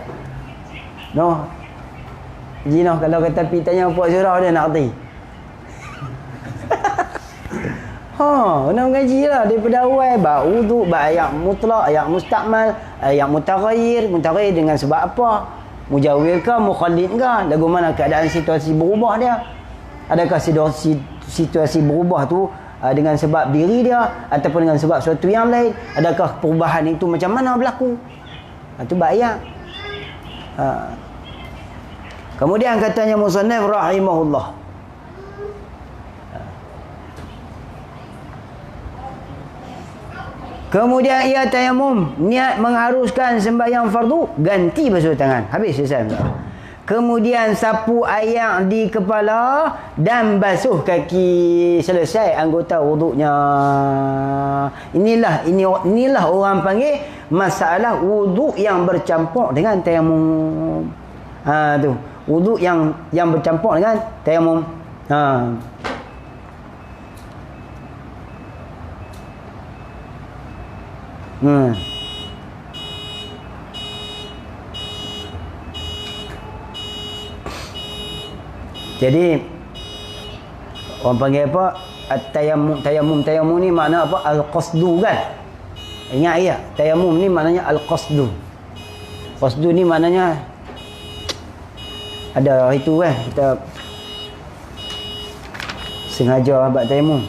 Jinah kalau kata pi tanya puak surau dia nak erti. Kena mengaji lah daripada awal. Bab wuduk, bab ayat mutlak, ayat mustakmal, ayat mutaghayyir dengan sebab apa? Mujawir ke, mukhallid ke? Lagu mana keadaan situasi berubah dia? Adakah situasi berubah tu dengan sebab diri dia ataupun dengan sebab sesuatu yang lain? Adakah perubahan itu macam mana berlaku? Itu bahaya. Kemudian katanya musannif rahimahullah, Kemudian ia tayamum, niat mengharuskan sembahyang fardu, ganti basuh tangan. Habis selesai. Kemudian sapu air di kepala dan basuh kaki. Selesai anggota wuduknya. Inilah orang panggil masalah wuduk yang bercampur dengan tayamum. Tu. Wuduk yang bercampur dengan tayamum. Jadi orang panggil apa? Tayammum ni makna apa? Al-qasdu kan? Ingat ya, tayammum ni maknanya al-qasdu. Qasdu ni maknanya ada itu kan, kita sengaja buat tayammum.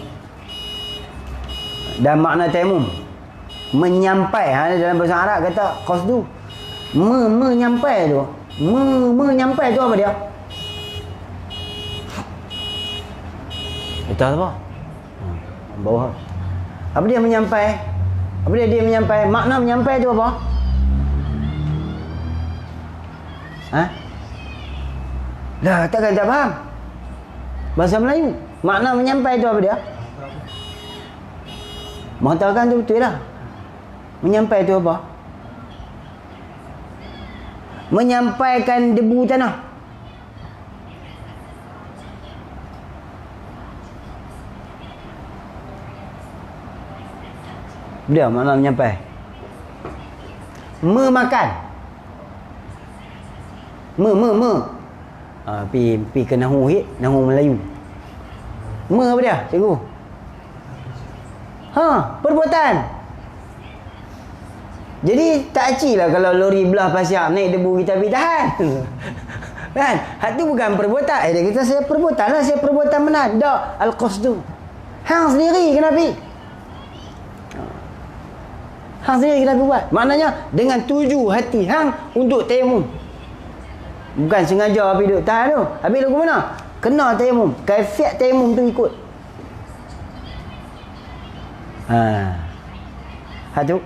Dan makna tayammum menyampai, dalam bahasa Arab kata qasdu. Menyampai tu. Menyampai tu apa dia? Itu apa? Bawah. Apa dia menyampai? Apa dia menyampai? Makna menyampai tu apa? Dah, takkan tak faham. Bahasa Melayu. Makna menyampai tu apa dia? Mengatakan tu betul lah. Menyampai tu apa? Menyampaikan debu tanah. Dia makna menyampai. Memakan. Pi ke nahu hit, nahu Melayu. Apa dia, cikgu? Perbuatan. Jadi tak acik lah kalau lori belah pasir naik debu kita pergi tahan. Kan? Hak tu bukan perbuatan. Dia kata saya perbuatan lah, saya perbuatan benar. Tak, al-qasdu. Hang sendiri kena pergi. Hang sendiri kena buat. Maknanya dengan tuju hati hang untuk tayamum. Bukan sengaja pergi duduk tahan tu. Habis lagu mana? Kena tayamum. Kaifiat tayamum tu ikut. Tu.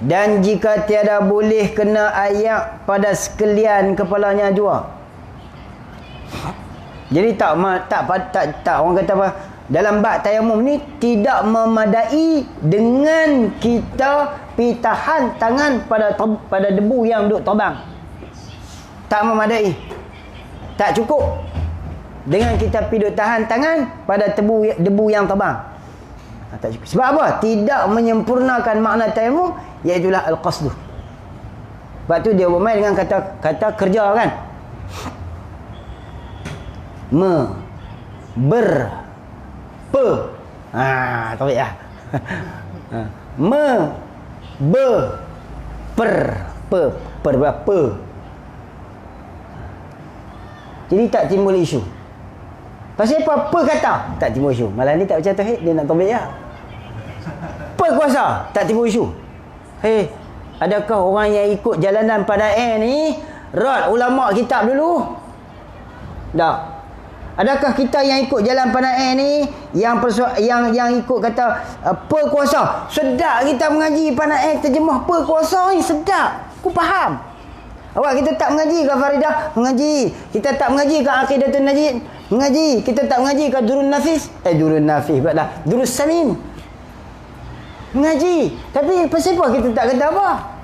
Dan jika tiada boleh kena ayak pada sekalian kepalanya jua. Jadi tak orang kata apa? Dalam bab tayamum ni tidak memadai dengan kita pitahan tangan pada debu yang duk terbang. Tak memadai. Tak cukup dengan kita pergi tahan tangan pada debu yang terbang. Tak cukup. Sebab apa? Tidak menyempurnakan makna tayamum, iaitu al-qasdu. Sebab tu dia bermain dengan kata kerja kan. Tarik lah. Per. Jadi tak timbul isu. Pasal apa? Kata tak timbul isu. Malam ni tak baca tauhid, dia nak tauhid ya. Kuasa tak timbul isu. Adakah orang yang ikut jalanan Panae ni rad ulama kitab dulu? Tak. Adakah kita yang ikut jalan Panae ni yang ikut kata perkuasa? Sedap kita mengaji Panae terjemah perkuasa ni, sedap. Aku faham. Awak kita tak mengaji ke Faridah? Mengaji. Kita tak mengaji ke Aqidatun Najid? Mengaji. Kita tak mengaji ke Durun Nafis? Durun Nafis pula. Durus Samin. Mengaji. Tapi pasal apa kita tak kata apa?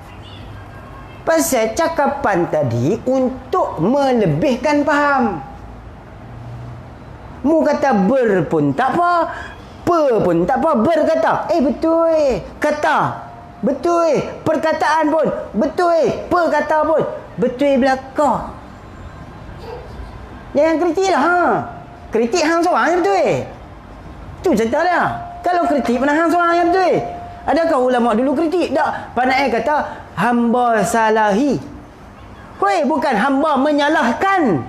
Pasal cakapan tadi untuk melebihkan faham. Mu kata ber pun tak apa, pun tak apa, berkata. Betul. Kata. Betul. Perkataan pun. Betul. Perkata pun. Betul belakang. Jangan kritik lah. Kritik hang seorang je betul. Tu cerita dia. Kalau kritik pernah hang seorang je betul. Adakah ulama dulu kritik? Tak. Panae kata hamba salahi. Bukan hamba menyalahkan.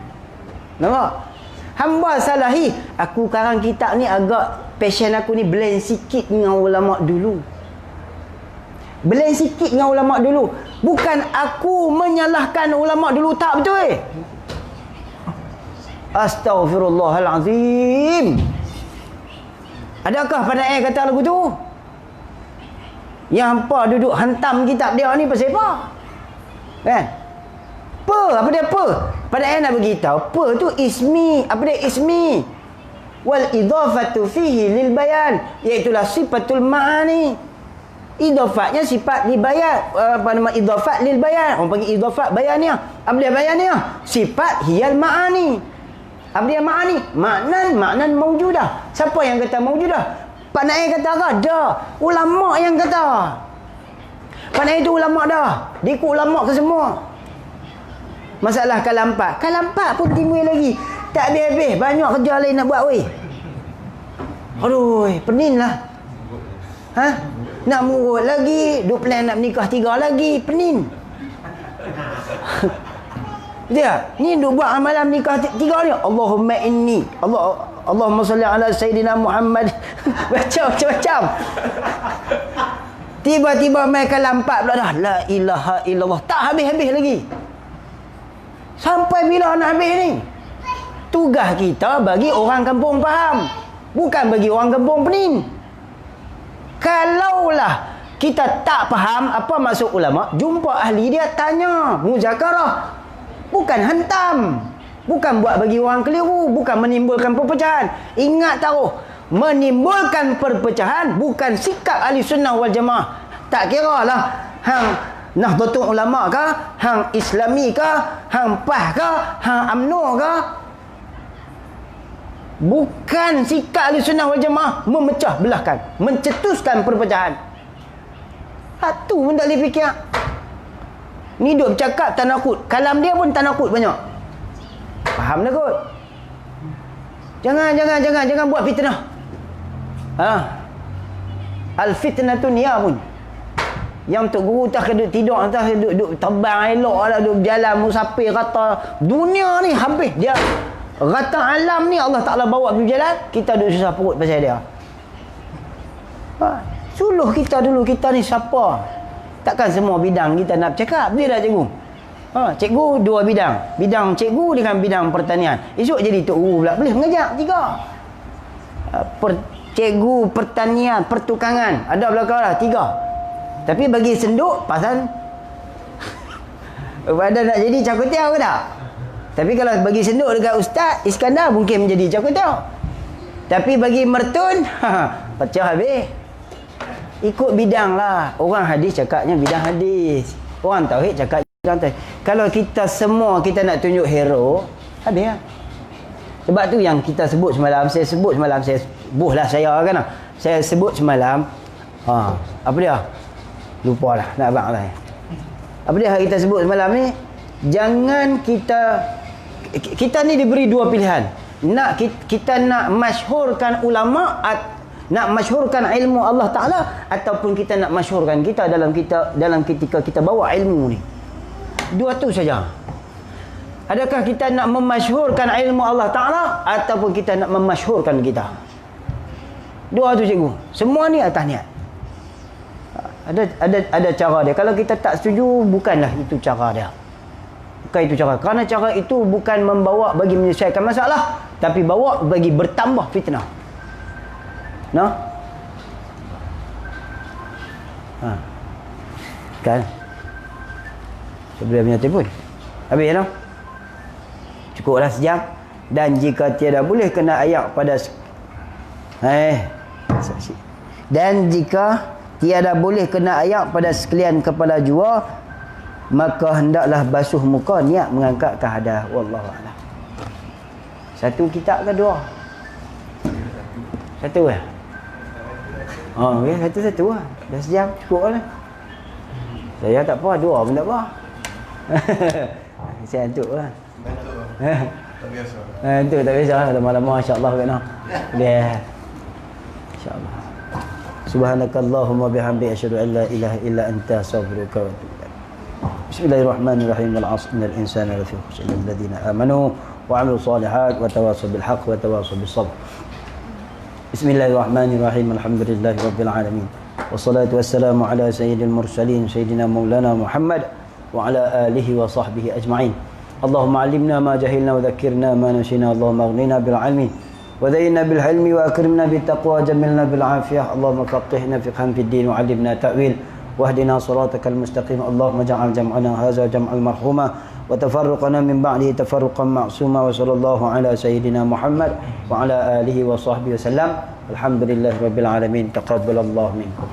Nampak? Hamba salahi. Aku karang kitab ni agak passion aku ni blend sikit dengan ulama dulu. Blend sikit dengan ulama dulu. Bukan aku menyalahkan ulama dulu, tak betul. Astaghfirullahalazim. Adakah Panae kata lagu tu? Yang hampa duduk hantam kitab dia ni pasal apa? Kan? Apa dia apa? Pada ayat nak beritahu, apa tu ismi. Apa dia ismi? Wal idhafatu fihi lil bayan, iaitulah sifatul ma'ani. Idhafatnya sifat dibayan. Apa nama idhafat lil bayan? Orang panggil idhafat bayannya. Apa dia bayannya? Sifat hiyal ma'ani. Apa dia ma'ani? Maknan maujudah. Siapa yang kata maujudah? Pak Naik kata apa? Dah. Ulama yang kata. Pak Naik itu ulama dah. Dia ikut ulama ke semua. Masalah kalampat. Kalampat pun timbul lagi. Tak habis-habis. Banyak kerja lain nak buat weh. Aduh, pening lah. Ha? Nak murut lagi. Duk plan nak menikah 3 lagi. Pening. Dia, ni duk buat amalan nikah 3 ni. Allahumma inni. Allahumma salli ala Sayyidina Muhammad. Macam-macam. Tiba-tiba mereka lampak pula dah. La ilaha illallah. Tak habis-habis lagi. Sampai bila nak habis ni? Tugas kita bagi orang kampung faham. Bukan bagi orang kampung pening. Kalaulah kita tak faham apa maksud ulama, jumpa ahli dia tanya. Muzakarah. Bukan hantam. Bukan buat bagi orang keliru. Bukan menimbulkan perpecahan. Ingat taruh. Menimbulkan perpecahan bukan sikap ahli sunnah wal jamaah. Tak kira lah hang Nahdlatul Ulama ke, hang Islami ke, hang PAH ke, hang UMNO ke. Bukan sikap ahli sunnah wal jamaah memecah belahkan, mencetuskan perpecahan. Itu pun tak boleh fikir. Ni duk bercakap tanakut. Kalam dia pun tanakut banyak. Faham dah kot? Jangan buat fitnah. Al-fitnatu niya pun. Yang Tok Guru tak duduk tidur, tak duduk terbang elok lah, duduk berjalan musafir, kata dunia ni habis dia. Kata alam ni Allah Ta'ala bawa pergi berjalan, kita duduk susah perut pasal dia. Suluh kita dulu, kita ni siapa? Takkan semua bidang kita nak bercakap. Dia dah cikgu. Cikgu 2 bidang. Bidang cikgu dengan bidang pertanian. Esok jadi Tok Guru pula. Boleh mengajar 3. Cikgu pertanian, pertukangan. Ada belakang lah 3. Tapi bagi senduk pasal pada nak jadi cakutiau ke tak? Tapi kalau bagi senduk dekat Ustaz Iskandar mungkin menjadi cakutiau. Tapi bagi mertun pecah habis. Ikut bidang lah. Orang hadis cakapnya bidang hadis. Orang tauhid cakap bidang tauhid. Kalau kita semua kita nak tunjuk hero, habis lah. Sebab tu yang kita sebut semalam, saya buhlah saya kan. Saya sebut semalam apa dia? Lupa lah nak abang lah. Apa dia kita sebut semalam ni? Jangan kita ni diberi 2 pilihan. Kita nak masyhurkan ulama, nak masyhurkan ilmu Allah Ta'ala, ataupun kita nak masyhurkan kita dalam ketika kita bawa ilmu ni. 2 tu saja. Adakah kita nak memasyhurkan ilmu Allah Ta'ala ataupun kita nak memasyhurkan kita? 2 tu cikgu. Semua ni atas niat. Ada cara dia. Kalau kita tak setuju, bukanlah itu cara dia. Bukan itu cara. Kerana cara itu bukan membawa bagi menyelesaikan masalah, tapi bawa bagi bertambah fitnah. No? Kan? Sebelum punya telefon. Habis no? Cukuplah sejam. Dan jika tiada boleh kena ayak pada dan jika tiada boleh kena ayak pada sekalian kepala jua, maka hendaklah basuh muka niat mengangkat ke hadas. Wallahu a'lam. 1 kitab ke 2? 1 lah. Ya, 1 lah. Dah sejam cukup lah. Saya tak apa, 2 pun tak apa. Saya antuk lah. Tak biasa. Antuk tak biasa. Lama-lama insya-Allah kan. Dia insya-Allah. Subhanakallahumma bihamdika asyhadu an la ilaha illa anta astaghfiruka wa atubu ilaik. Bismillahirrahmanirrahim. Wal 'asr innal insana lafi khusr illa alladziina amanu wa 'amilus shalihat wa tawassaw bil haqq wa tawassaw bis sabr. Bismillahirrahmanirrahim. Alhamdulillahirabbil alamin. Wassalatu wassalamu ala sayyidil mursalin sayyidina maulana Muhammad wa ala alihi wa sahbihi ajma'in. Allahumma 'allimna ma jahilna wa dhakkirna ma nasina. Allahumma aghnina bil 'ilmi وزينا بالحلم وأكرمنا بالتقوى جملنا بالعافية اللهم فقهنا فقها في الدين وعلمنا تأويل واهدنا صراطك المستقيم اللهم اجعل جمعنا هذا جمعا مرحوما وتفرقنا من بعده تفرقا معصوما وصلى الله على سيدنا محمد وعلى آله وصحبه وسلم الحمد لله رب العالمين تقبل الله منكم